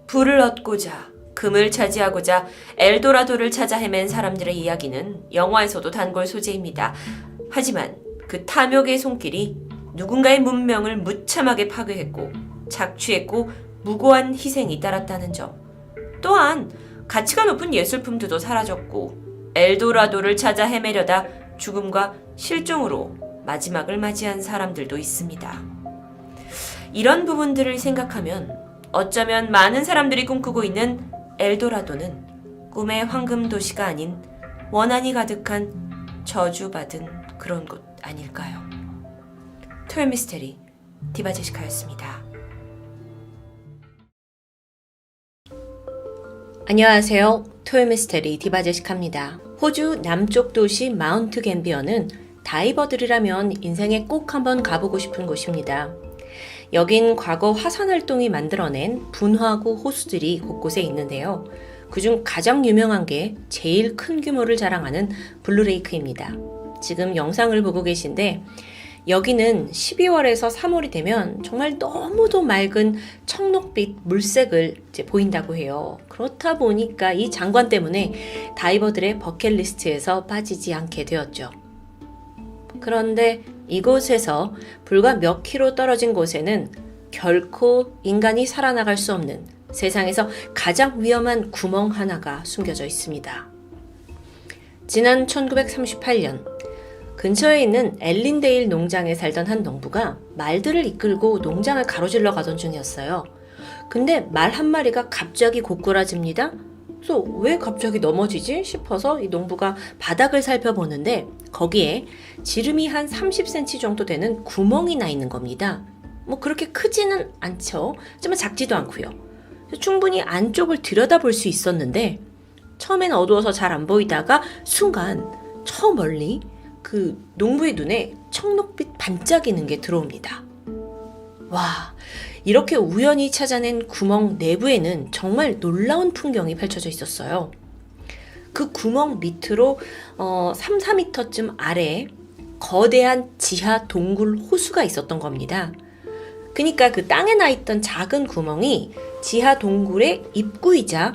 불을 얻고자 금을 차지하고자 엘도라도를 찾아 헤맨 사람들의 이야기는 영화에서도 단골 소재입니다. 하지만 그 탐욕의 손길이 누군가의 문명을 무참하게 파괴했고 착취했고 무고한 희생이 따랐다는 점, 또한 가치가 높은 예술품들도 사라졌고 엘도라도를 찾아 헤매려다 죽음과 실종으로 마지막을 맞이한 사람들도 있습니다. 이런 부분들을 생각하면 어쩌면 많은 사람들이 꿈꾸고 있는 엘도라도는 꿈의 황금 도시가 아닌 원한이 가득한 저주받은 그런 곳 아닐까요? 토요미스테리 디바제시카였습니다. 안녕하세요. 토요미스테리 디바제시카입니다. 호주 남쪽 도시 마운트 갬비어는 다이버들이라면 인생에 꼭 한번 가보고 싶은 곳입니다. 여긴 과거 화산활동이 만들어낸 분화구 호수들이 곳곳에 있는데요. 그중 가장 유명한 게 제일 큰 규모를 자랑하는 블루레이크입니다. 지금 영상을 보고 계신데 여기는 12월에서 3월이 되면 정말 너무도 맑은 청록빛 물색을 보인다고 해요. 그렇다 보니까 이 장관 때문에 다이버들의 버킷리스트에서 빠지지 않게 되었죠. 그런데 이곳에서 불과 몇 킬로 떨어진 곳에는 결코 인간이 살아나갈 수 없는 세상에서 가장 위험한 구멍 하나가 숨겨져 있습니다. 지난 1938년 근처에 있는 엘린데일 농장에 살던 한 농부가 말들을 이끌고 농장을 가로질러 가던 중이었어요. 근데 말 한 마리가 갑자기 고꾸라집니다. 그래서 왜 갑자기 넘어지지 싶어서 이 농부가 바닥을 살펴보는데 거기에 지름이 한 30cm 정도 되는 구멍이 나 있는 겁니다. 뭐 그렇게 크지는 않죠. 하지만 작지도 않고요. 충분히 안쪽을 들여다볼 수 있었는데 처음엔 어두워서 잘 안 보이다가 순간 저 멀리 그 농부의 눈에 청록빛 반짝이는 게 들어옵니다. 와, 이렇게 우연히 찾아낸 구멍 내부에는 정말 놀라운 풍경이 펼쳐져 있었어요. 그 구멍 밑으로 3, 4m쯤 아래에 거대한 지하 동굴 호수가 있었던 겁니다. 그러니까 그 땅에 나 있던 작은 구멍이 지하 동굴의 입구이자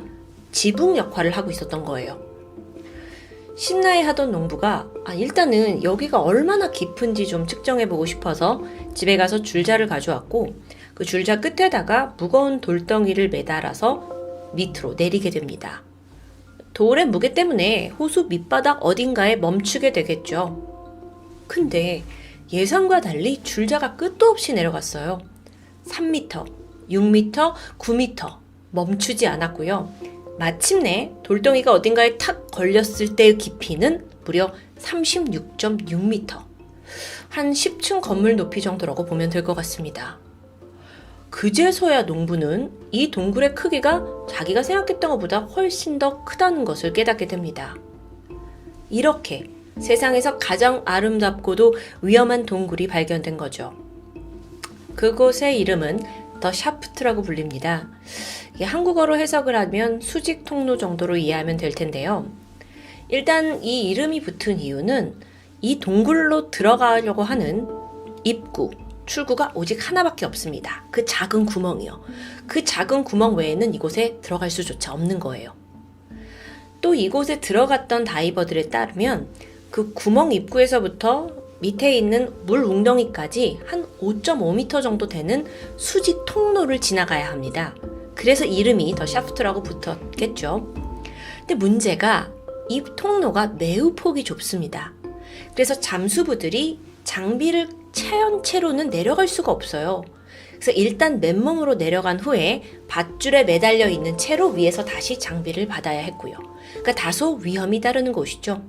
지붕 역할을 하고 있었던 거예요. 신나해하던 농부가 일단은 여기가 얼마나 깊은지 좀 측정해보고 싶어서 집에 가서 줄자를 가져왔고 그 줄자 끝에다가 무거운 돌덩이를 매달아서 밑으로 내리게 됩니다. 돌의 무게 때문에 호수 밑바닥 어딘가에 멈추게 되겠죠. 근데 예상과 달리 줄자가 끝도 없이 내려갔어요. 3m, 6m, 9m 멈추지 않았고요. 마침내 돌덩이가 어딘가에 탁 걸렸을 때의 깊이는 무려 36.6m. 한 10층 건물 높이 정도라고 보면 될 것 같습니다. 그제서야 농부는 이 동굴의 크기가 자기가 생각했던 것보다 훨씬 더 크다는 것을 깨닫게 됩니다. 이렇게 세상에서 가장 아름답고도 위험한 동굴이 발견된 거죠. 그곳의 이름은 더 샤프트라고 불립니다. 한국어로 해석을 하면 수직 통로 정도로 이해하면 될 텐데요. 일단 이 이름이 붙은 이유는 이 동굴로 들어가려고 하는 입구, 출구가 오직 하나밖에 없습니다. 그 작은 구멍이요. 그 작은 구멍 외에는 이곳에 들어갈 수조차 없는 거예요. 또 이곳에 들어갔던 다이버들에 따르면 그 구멍 입구에서부터 밑에 있는 물 웅덩이까지 한 5.5m 정도 되는 수직 통로를 지나가야 합니다. 그래서 이름이 더 샤프트라고 붙었겠죠. 근데 문제가 이 통로가 매우 폭이 좁습니다. 그래서 잠수부들이 장비를 채운 채로는 내려갈 수가 없어요. 그래서 일단 맨몸으로 내려간 후에 밧줄에 매달려 있는 채로 위에서 다시 장비를 받아야 했고요. 그러니까 다소 위험이 따르는 곳이죠.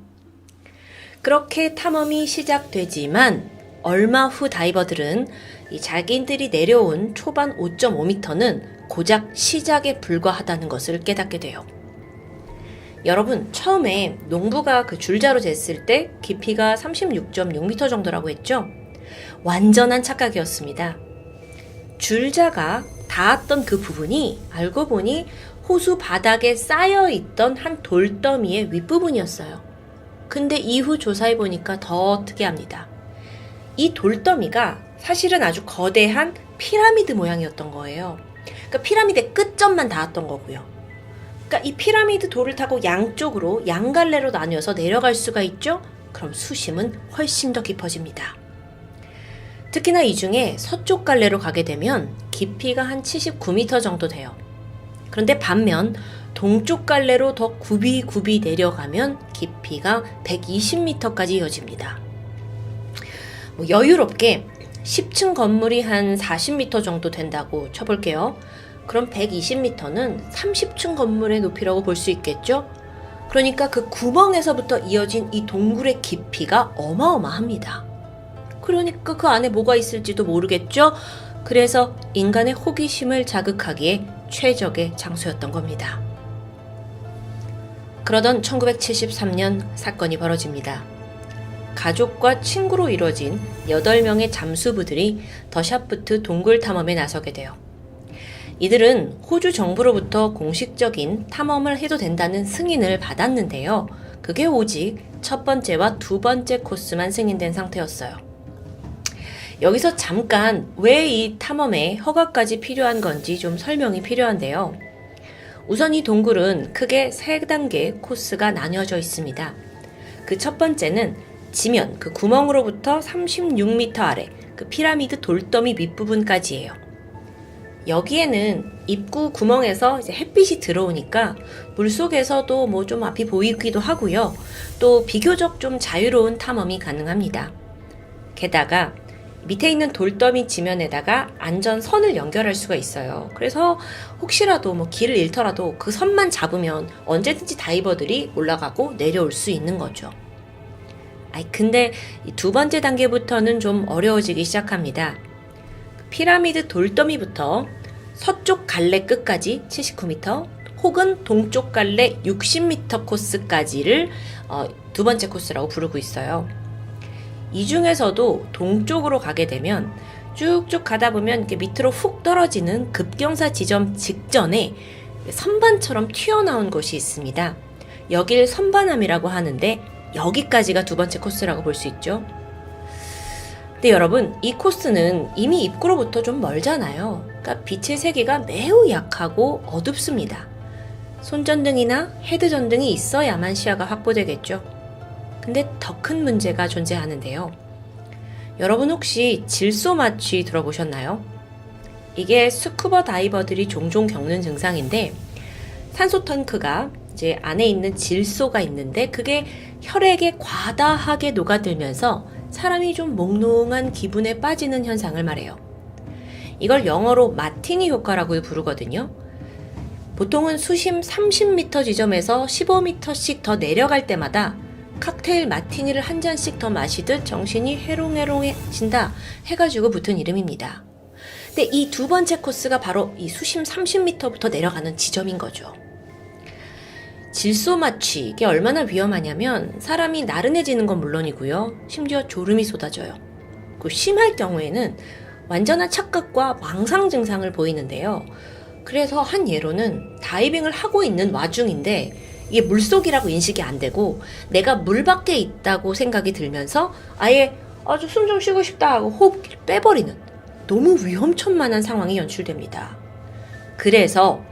그렇게 탐험이 시작되지만 얼마 후 다이버들은 이 자기들이 내려온 초반 5.5m는 고작 시작에 불과하다는 것을 깨닫게 돼요. 여러분, 처음에 농부가 그 줄자로 쟀을 때 깊이가 36.6m 정도라고 했죠? 완전한 착각이었습니다. 줄자가 닿았던 그 부분이 알고 보니 호수 바닥에 쌓여있던 한 돌더미의 윗부분이었어요. 근데 이후 조사해보니까 더 특이합니다. 이 돌더미가 사실은 아주 거대한 피라미드 모양이었던 거예요. 그러니까 피라미드의 끝점만 닿았던 거고요. 그러니까 이 피라미드 돌을 타고 양쪽으로 양갈래로 나뉘어서 내려갈 수가 있죠? 그럼 수심은 훨씬 더 깊어집니다. 특히나 이 중에 서쪽 갈래로 가게 되면 깊이가 한 79m 정도 돼요. 그런데 반면 동쪽 갈래로 더 굽이 내려가면 깊이가 120m까지 이어집니다. 여유롭게 10층 건물이 한 40m 정도 된다고 쳐볼게요. 그럼 120m는 30층 건물의 높이라고 볼 수 있겠죠? 그러니까 그 구멍에서부터 이어진 이 동굴의 깊이가 어마어마합니다. 그러니까 그 안에 뭐가 있을지도 모르겠죠? 그래서 인간의 호기심을 자극하기에 최적의 장소였던 겁니다. 그러던 1973년 사건이 벌어집니다. 가족과 친구로 이루어진 8명의 잠수부들이 더 샤프트 동굴 탐험에 나서게 돼요. 이들은 호주 정부로부터 공식적인 탐험을 해도 된다는 승인을 받았는데요. 그게 오직 첫 번째와 두 번째 코스만 승인된 상태였어요. 여기서 잠깐 왜 이 탐험에 허가까지 필요한 건지 좀 설명이 필요한데요. 우선 이 동굴은 크게 3단계 코스가 나뉘어져 있습니다. 그 첫 번째는 지면, 그 구멍으로부터 36m 아래, 그 피라미드 돌더미 밑부분까지예요. 여기에는 입구 구멍에서 이제 햇빛이 들어오니까 물속에서도 뭐 좀 앞이 보이기도 하고요. 또 비교적 좀 자유로운 탐험이 가능합니다. 게다가 밑에 있는 돌더미 지면에다가 안전선을 연결할 수가 있어요. 그래서 혹시라도 뭐 길을 잃더라도 그 선만 잡으면 언제든지 다이버들이 올라가고 내려올 수 있는 거죠. 근데 이 두 번째 단계부터는 좀 어려워지기 시작합니다. 피라미드 돌더미부터 서쪽 갈래 끝까지 79m 혹은 동쪽 갈래 60m 코스까지를 두 번째 코스라고 부르고 있어요. 이 중에서도 동쪽으로 가게 되면 쭉쭉 가다 보면 이렇게 밑으로 훅 떨어지는 급경사 지점 직전에 선반처럼 튀어나온 곳이 있습니다. 여길 선반암이라고 하는데 여기까지가 두 번째 코스라고 볼 수 있죠. 근데 여러분, 이 코스는 이미 입구로부터 좀 멀잖아요. 그러니까 빛의 세기가 매우 약하고 어둡습니다. 손전등이나 헤드전등이 있어야만 시야가 확보되겠죠. 근데 더 큰 문제가 존재하는데요. 여러분 혹시 질소 마취 들어보셨나요? 이게 스쿠버 다이버들이 종종 겪는 증상인데 산소 탱크가 이제 안에 있는 질소가 있는데 그게 혈액에 과다하게 녹아들면서 사람이 좀 몽롱한 기분에 빠지는 현상을 말해요. 이걸 영어로 마티니 효과라고 부르거든요. 보통은 수심 30m 지점에서 15m씩 더 내려갈 때마다 칵테일 마티니를 한 잔씩 더 마시듯 정신이 해롱해롱해진다 해가지고 붙은 이름입니다. 근데 이 두 번째 코스가 바로 이 수심 30m부터 내려가는 지점인 거죠. 질소 마취, 이게 얼마나 위험하냐면 사람이 나른해지는 건 물론이고요. 심지어 졸음이 쏟아져요. 그 심할 경우에는 완전한 착각과 망상 증상을 보이는데요. 그래서 한 예로는 다이빙을 하고 있는 와중인데 이게 물속이라고 인식이 안 되고 내가 물 밖에 있다고 생각이 들면서 아예 아주 숨 좀 쉬고 싶다 하고 호흡기를 빼버리는 너무 위험천만한 상황이 연출됩니다. 그래서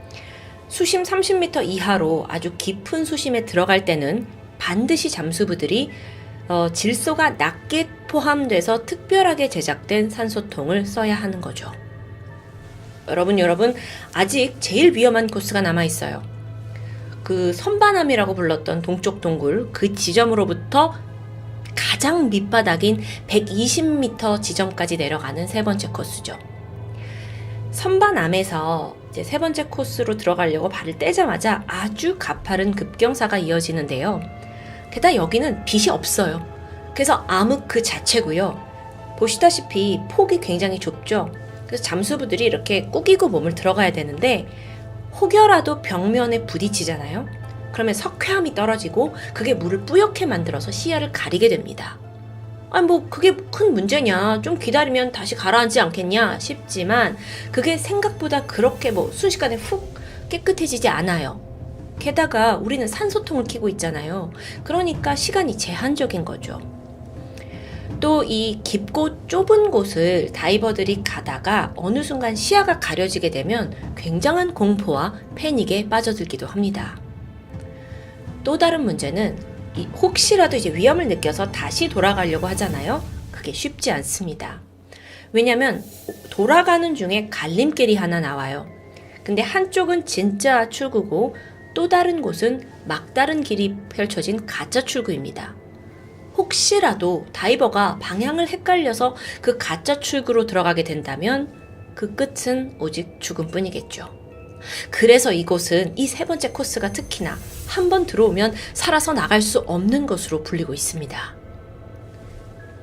수심 30m 이하로 아주 깊은 수심에 들어갈 때는 반드시 잠수부들이 질소가 낮게 포함돼서 특별하게 제작된 산소통을 써야 하는 거죠. 여러분 아직 제일 위험한 코스가 남아있어요. 그 선반암이라고 불렀던 동쪽 동굴 그 지점으로부터 가장 밑바닥인 120m 지점까지 내려가는 세 번째 코스죠. 선반암에서 이제 세 번째 코스로 들어가려고 발을 떼자마자 아주 가파른 급경사가 이어지는데요. 게다가 여기는 빛이 없어요. 그래서 암흑 그 자체고요. 보시다시피 폭이 굉장히 좁죠. 그래서 잠수부들이 이렇게 꾸기고 몸을 들어가야 되는데 혹여라도 벽면에 부딪히잖아요. 그러면 석회암이 떨어지고 그게 물을 뿌옇게 만들어서 시야를 가리게 됩니다. 아니 뭐 그게 큰 문제냐, 좀 기다리면 다시 가라앉지 않겠냐 싶지만 그게 생각보다 그렇게 뭐 순식간에 훅 깨끗해지지 않아요. 게다가 우리는 산소통을 켜고 있잖아요. 그러니까 시간이 제한적인 거죠. 또 이 깊고 좁은 곳을 다이버들이 가다가 어느 순간 시야가 가려지게 되면 굉장한 공포와 패닉에 빠져들기도 합니다. 또 다른 문제는 혹시라도 이제 위험을 느껴서 다시 돌아가려고 하잖아요. 그게 쉽지 않습니다. 왜냐면 돌아가는 중에 갈림길이 하나 나와요. 근데 한쪽은 진짜 출구고 또 다른 곳은 막다른 길이 펼쳐진 가짜 출구입니다. 혹시라도 다이버가 방향을 헷갈려서 그 가짜 출구로 들어가게 된다면 그 끝은 오직 죽음뿐이겠죠. 그래서 이곳은 이 세 번째 코스가 특히나 한번 들어오면 살아서 나갈 수 없는 것으로 불리고 있습니다.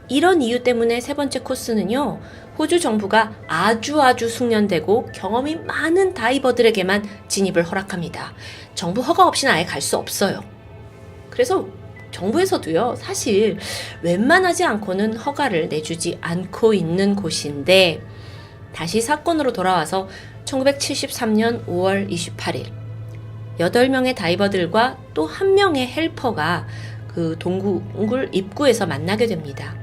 이런 이유 때문에 세 번째 코스는요, 호주 정부가 아주 숙련되고 경험이 많은 다이버들에게만 진입을 허락합니다. 정부 허가 없이는 아예 갈 수 없어요. 그래서 정부에서도요, 사실 웬만하지 않고는 허가를 내주지 않고 있는 곳인데 다시 사건으로 돌아와서 1973년 5월 28일 8명의 다이버들과 또 1명의 헬퍼가 그 동굴 입구에서 만나게 됩니다.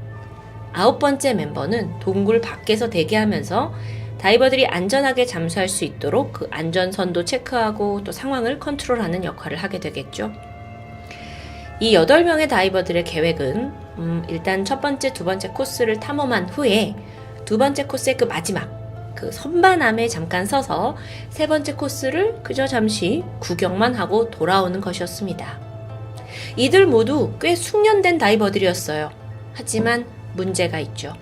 9번째 멤버는 동굴 밖에서 대기하면서 다이버들이 안전하게 잠수할 수 있도록 그 안전선도 체크하고 또 상황을 컨트롤하는 역할을 하게 되겠죠. 이 8명의 다이버들의 계획은 일단 첫 번째, 두 번째 코스를 탐험한 후에 두 번째 코스의 그 마지막 그 선반암에 잠깐 서서 세 번째 코스를 그저 잠시 구경만 하고 돌아오는 것이었습니다. 이들 모두 꽤 숙련된 다이버들이었어요. 하지만 문제가 있죠.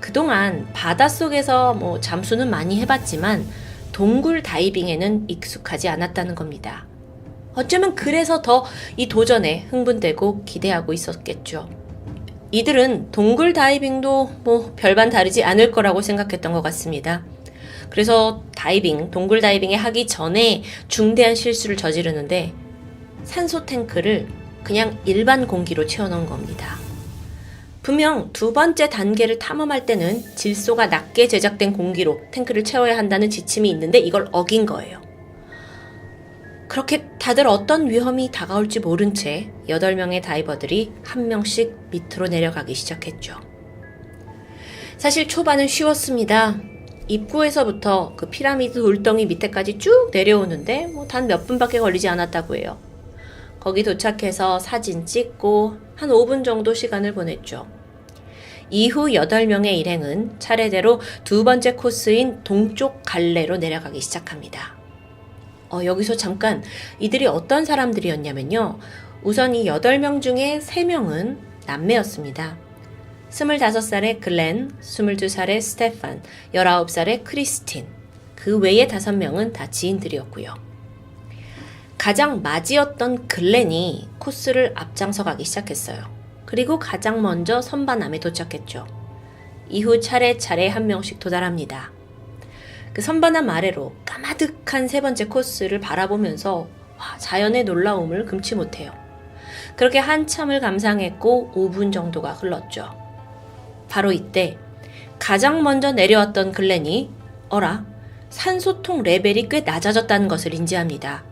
그동안 바닷속에서 잠수는 많이 해봤지만 동굴 다이빙에는 익숙하지 않았다는 겁니다. 어쩌면 그래서 더 이 도전에 흥분되고 기대하고 있었겠죠. 이들은 동굴 다이빙도 뭐 별반 다르지 않을 거라고 생각했던 것 같습니다. 그래서 동굴 다이빙에 하기 전에 중대한 실수를 저지르는데 산소 탱크를 그냥 일반 공기로 채워넣은 겁니다. 분명 두 번째 단계를 탐험할 때는 질소가 낮게 제작된 공기로 탱크를 채워야 한다는 지침이 있는데 이걸 어긴 거예요. 그렇게 다들 어떤 위험이 다가올지 모른 채 8명의 다이버들이 한 명씩 밑으로 내려가기 시작했죠. 사실 초반은 쉬웠습니다. 입구에서부터 그 피라미드 돌덩이 밑에까지 쭉 내려오는데 단 몇 분밖에 걸리지 않았다고 해요. 거기 도착해서 사진 찍고 한 5분 정도 시간을 보냈죠. 이후 8명의 일행은 차례대로 두 번째 코스인 동쪽 갈래로 내려가기 시작합니다. 여기서 잠깐 이들이 어떤 사람들이었냐면요. 우선 이 8명 중에 3명은 남매였습니다. 25살의 글렌, 22살의 스테판, 19살의 크리스틴. 그 외의 5명은 다 지인들이었고요. 가장 맞이었던 글렌이 코스를 앞장서 가기 시작했어요. 그리고 가장 먼저 선반암에 도착했죠. 이후 차례차례 한 명씩 도달합니다. 그 선반암 아래로 까마득한 세 번째 코스를 바라보면서 자연의 놀라움을 금치 못해요. 그렇게 한참을 감상했고 5분 정도가 흘렀죠. 바로 이때 가장 먼저 내려왔던 글렌이 산소통 레벨이 꽤 낮아졌다는 것을 인지합니다.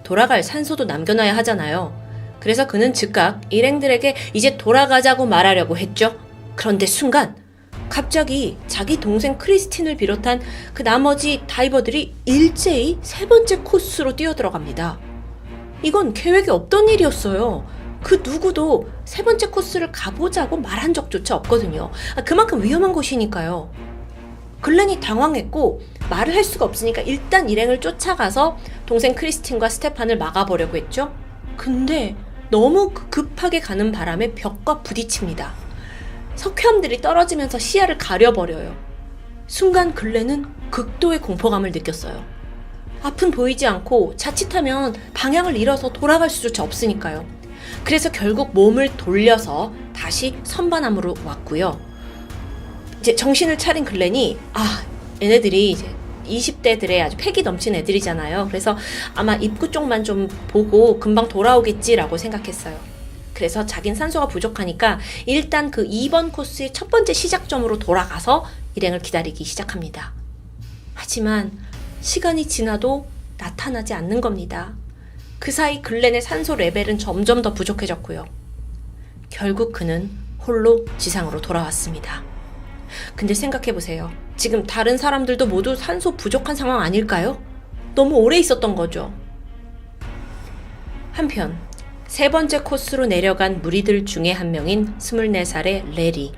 돌아갈 산소도 남겨놔야 하잖아요. 그래서 그는 즉각 일행들에게 이제 돌아가자고 말하려고 했죠. 그런데 순간 갑자기 자기 동생 크리스틴을 비롯한 그 나머지 다이버들이 일제히 세 번째 코스로 뛰어들어갑니다. 이건 계획에 없던 일이었어요. 그 누구도 세 번째 코스를 가보자고 말한 적조차 없거든요. 그만큼 위험한 곳이니까요. 글렌이 당황했고 말을 할 수가 없으니까 일단 일행을 쫓아가서 동생 크리스틴과 스테판을 막아보려고 했죠. 근데 너무 급하게 가는 바람에 벽과 부딪힙니다. 석회암들이 떨어지면서 시야를 가려버려요. 순간 글렌은 극도의 공포감을 느꼈어요. 앞은 보이지 않고 자칫하면 방향을 잃어서 돌아갈 수조차 없으니까요. 그래서 결국 몸을 돌려서 다시 선반암으로 왔고요. 이제 정신을 차린 글렌이 얘네들이 이제 20대들의 아주 패기 넘치는 애들이잖아요. 그래서 아마 입구 쪽만 좀 보고 금방 돌아오겠지라고 생각했어요. 그래서 자긴 산소가 부족하니까 일단 그 2번 코스의 첫 번째 시작점으로 돌아가서 일행을 기다리기 시작합니다. 하지만 시간이 지나도 나타나지 않는 겁니다. 그 사이 글렌의 산소 레벨은 점점 더 부족해졌고요. 결국 그는 홀로 지상으로 돌아왔습니다. 근데 생각해보세요. 지금 다른 사람들도 모두 산소 부족한 상황 아닐까요? 너무 오래 있었던 거죠. 한편 세 번째 코스로 내려간 무리들 중에 한 명인 24살의 레리.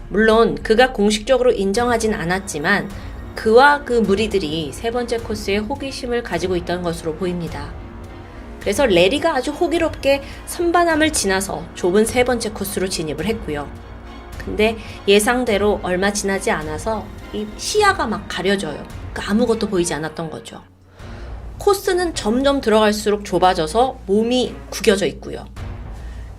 물론 그가 공식적으로 인정하진 않았지만 그와 그 무리들이 세 번째 코스에 호기심을 가지고 있던 것으로 보입니다. 그래서 레리가 아주 호기롭게 선반암을 지나서 좁은 세 번째 코스로 진입을 했고요. 근데 예상대로 얼마 지나지 않아서 이 시야가 막 가려져요. 그러니까 아무것도 보이지 않았던 거죠. 코스는 점점 들어갈수록 좁아져서 몸이 구겨져 있고요.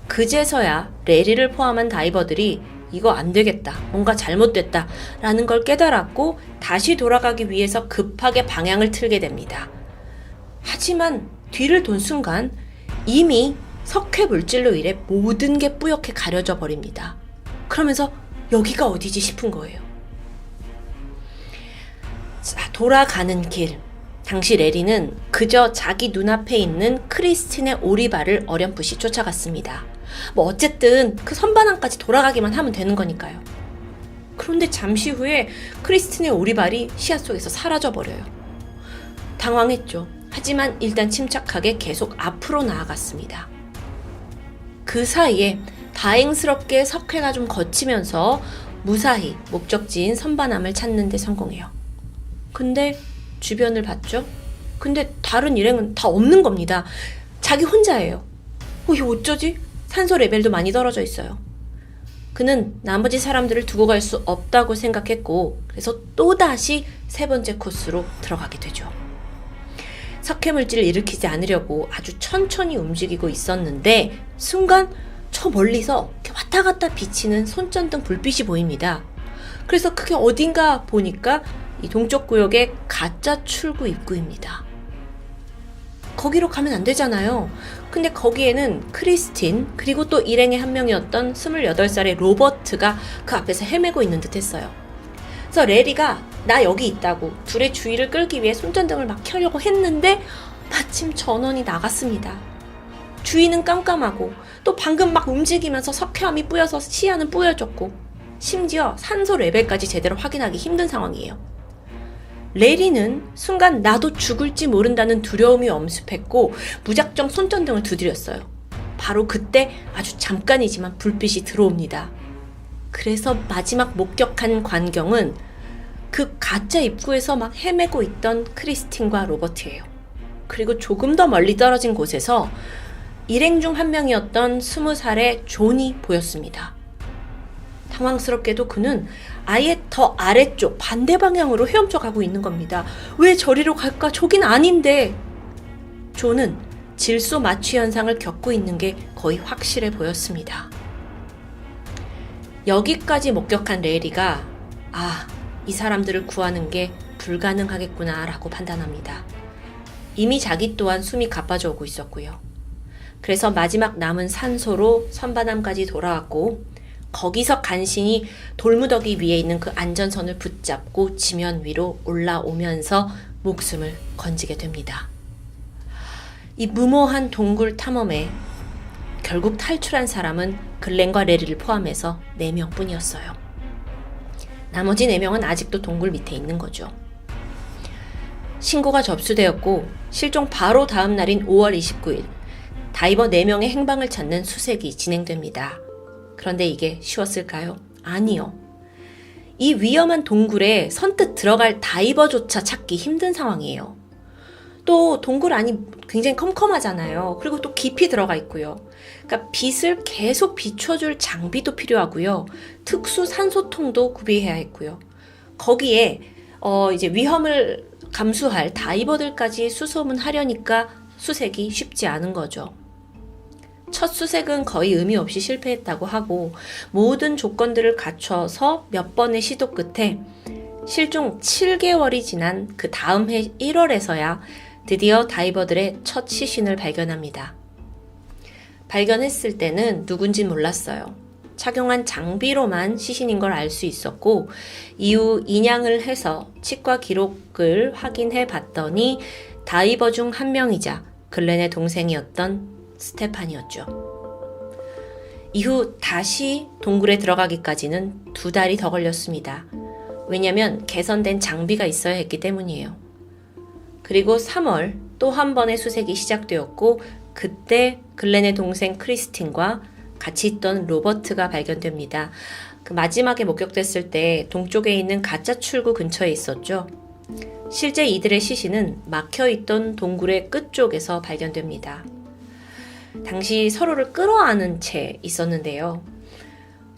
그제서야 레리를 포함한 다이버들이 이거 안 되겠다, 뭔가 잘못됐다 라는 걸 깨달았고 다시 돌아가기 위해서 급하게 방향을 틀게 됩니다. 하지만 뒤를 돈 순간 이미 석회 물질로 인해 모든 게 뿌옇게 가려져 버립니다. 그러면서 여기가 어디지 싶은 거예요. 자, 돌아가는 길. 당시 레리는 그저 자기 눈앞에 있는 크리스틴의 오리발을 어렴풋이 쫓아갔습니다. 어쨌든 그 선반항까지 돌아가기만 하면 되는 거니까요. 그런데 잠시 후에 크리스틴의 오리발이 시야 속에서 사라져버려요. 당황했죠. 하지만 일단 침착하게 계속 앞으로 나아갔습니다. 그 사이에 다행스럽게 석회가 좀 거치면서 무사히 목적지인 선반암을 찾는 데 성공해요. 근데 주변을 봤죠? 근데 다른 일행은 다 없는 겁니다. 자기 혼자예요. 이거 어쩌지? 산소 레벨도 많이 떨어져 있어요. 그는 나머지 사람들을 두고 갈 수 없다고 생각했고 그래서 또다시 세 번째 코스로 들어가게 되죠. 석회물질을 일으키지 않으려고 아주 천천히 움직이고 있었는데 순간 저 멀리서 이렇게 왔다 갔다 비치는 손전등 불빛이 보입니다. 그래서 그게 어딘가 보니까 이 동쪽 구역의 가짜 출구 입구입니다. 거기로 가면 안 되잖아요. 근데 거기에는 크리스틴 그리고 또 일행의 한 명이었던 28살의 로버트가 그 앞에서 헤매고 있는 듯 했어요. 그래서 레리가 나 여기 있다고 둘의 주의를 끌기 위해 손전등을 막 켜려고 했는데 마침 전원이 나갔습니다. 주위는 깜깜하고 또 방금 막 움직이면서 석회암이 뿌여서 시야는 뿌여졌고 심지어 산소 레벨까지 제대로 확인하기 힘든 상황이에요. 레리는 순간 나도 죽을지 모른다는 두려움이 엄습했고 무작정 손전등을 두드렸어요. 바로 그때 아주 잠깐이지만 불빛이 들어옵니다. 그래서 마지막 목격한 광경은 그 가짜 입구에서 막 헤매고 있던 크리스틴과 로버트예요. 그리고 조금 더 멀리 떨어진 곳에서 일행 중 한 명이었던 20살의 존이 보였습니다. 당황스럽게도 그는 아예 더 아래쪽 반대 방향으로 헤엄쳐 가고 있는 겁니다. 왜 저리로 갈까? 저긴 아닌데. 존은 질소 마취 현상을 겪고 있는 게 거의 확실해 보였습니다. 여기까지 목격한 레리가 이 사람들을 구하는 게 불가능하겠구나 라고 판단합니다. 이미 자기 또한 숨이 가빠져 오고 있었고요. 그래서 마지막 남은 산소로 선반함까지 돌아왔고 거기서 간신히 돌무더기 위에 있는 그 안전선을 붙잡고 지면 위로 올라오면서 목숨을 건지게 됩니다. 이 무모한 동굴 탐험에 결국 탈출한 사람은 글렌과 레리를 포함해서 4명뿐이었어요. 나머지 4명은 아직도 동굴 밑에 있는 거죠. 신고가 접수되었고 실종 바로 다음 날인 5월 29일 다이버 4명의 행방을 찾는 수색이 진행됩니다. 그런데 이게 쉬웠을까요? 아니요. 이 위험한 동굴에 선뜻 들어갈 다이버조차 찾기 힘든 상황이에요. 또 동굴 안이 굉장히 컴컴하잖아요. 그리고 또 깊이 들어가 있고요. 그러니까 빛을 계속 비춰줄 장비도 필요하고요. 특수 산소통도 구비해야 했고요. 거기에 이제 위험을 감수할 다이버들까지 수소문하려니까 수색이 쉽지 않은 거죠. 첫 수색은 거의 의미 없이 실패했다고 하고 모든 조건들을 갖춰서 몇 번의 시도 끝에 실종 7개월이 지난 그 다음 해 1월에서야 드디어 다이버들의 첫 시신을 발견합니다. 발견했을 때는 누군지 몰랐어요. 착용한 장비로만 시신인 걸 알 수 있었고 이후 인양을 해서 치과 기록을 확인해 봤더니 다이버 중 한 명이자 글렌의 동생이었던 스테판이었죠. 이후 다시 동굴에 들어가기까지는 2달이 더 걸렸습니다. 왜냐면 개선된 장비가 있어야 했기 때문이에요. 그리고 3월 또 한 번의 수색이 시작되었고 그때 글렌의 동생 크리스틴과 같이 있던 로버트가 발견됩니다. 그 마지막에 목격됐을 때 동쪽에 있는 가짜 출구 근처에 있었죠. 실제 이들의 시신은 막혀있던 동굴의 끝쪽에서 발견됩니다. 당시 서로를 끌어안은 채 있었는데요.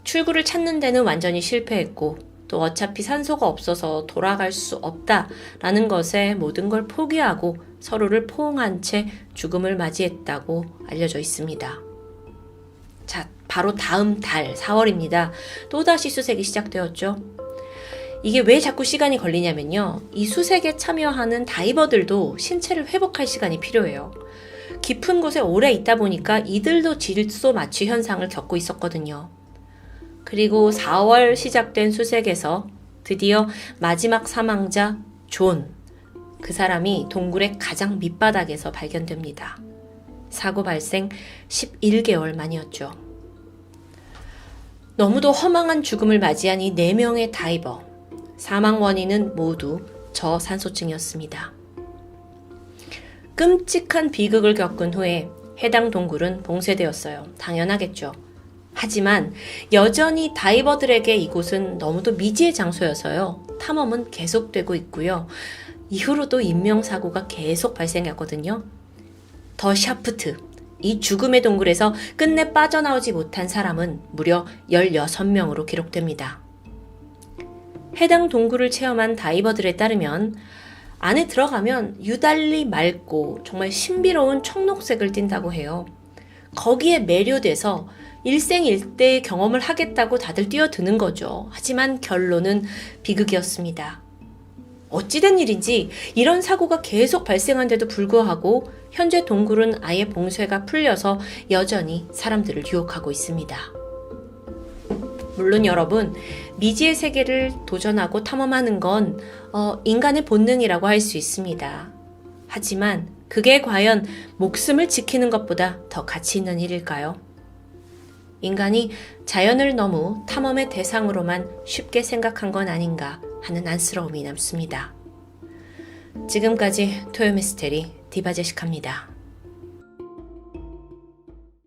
출구를 찾는 데는 완전히 실패했고 또 어차피 산소가 없어서 돌아갈 수 없다라는 것에 모든 걸 포기하고 서로를 포옹한 채 죽음을 맞이했다고 알려져 있습니다. 자, 바로 다음 달 4월입니다. 또다시 수색이 시작되었죠. 이게 왜 자꾸 시간이 걸리냐면요. 이 수색에 참여하는 다이버들도 신체를 회복할 시간이 필요해요. 깊은 곳에 오래 있다 보니까 이들도 질소 마취 현상을 겪고 있었거든요. 그리고 4월 시작된 수색에서 드디어 마지막 사망자 존, 그 사람이 동굴의 가장 밑바닥에서 발견됩니다. 사고 발생 11개월 만이었죠. 너무도 허망한 죽음을 맞이한 이 4명의 다이버, 사망 원인은 모두 저산소증이었습니다. 끔찍한 비극을 겪은 후에 해당 동굴은 봉쇄되었어요. 당연하겠죠. 하지만 여전히 다이버들에게 이곳은 너무도 미지의 장소여서요. 탐험은 계속되고 있고요. 이후로도 인명사고가 계속 발생했거든요. 더 샤프트, 이 죽음의 동굴에서 끝내 빠져나오지 못한 사람은 무려 16명으로 기록됩니다. 해당 동굴을 체험한 다이버들에 따르면 안에 들어가면 유달리 맑고 정말 신비로운 청록색을 띈다고 해요. 거기에 매료돼서 일생일대의 경험을 하겠다고 다들 뛰어드는 거죠. 하지만 결론은 비극이었습니다. 어찌된 일인지 이런 사고가 계속 발생한데도 불구하고 현재 동굴은 아예 봉쇄가 풀려서 여전히 사람들을 유혹하고 있습니다. 물론 여러분, 미지의 세계를 도전하고 탐험하는 건 인간의 본능이라고 할 수 있습니다. 하지만 그게 과연 목숨을 지키는 것보다 더 가치 있는 일일까요? 인간이 자연을 너무 탐험의 대상으로만 쉽게 생각한 건 아닌가 하는 안쓰러움이 남습니다. 지금까지 토요미스테리 디바제시카입니다.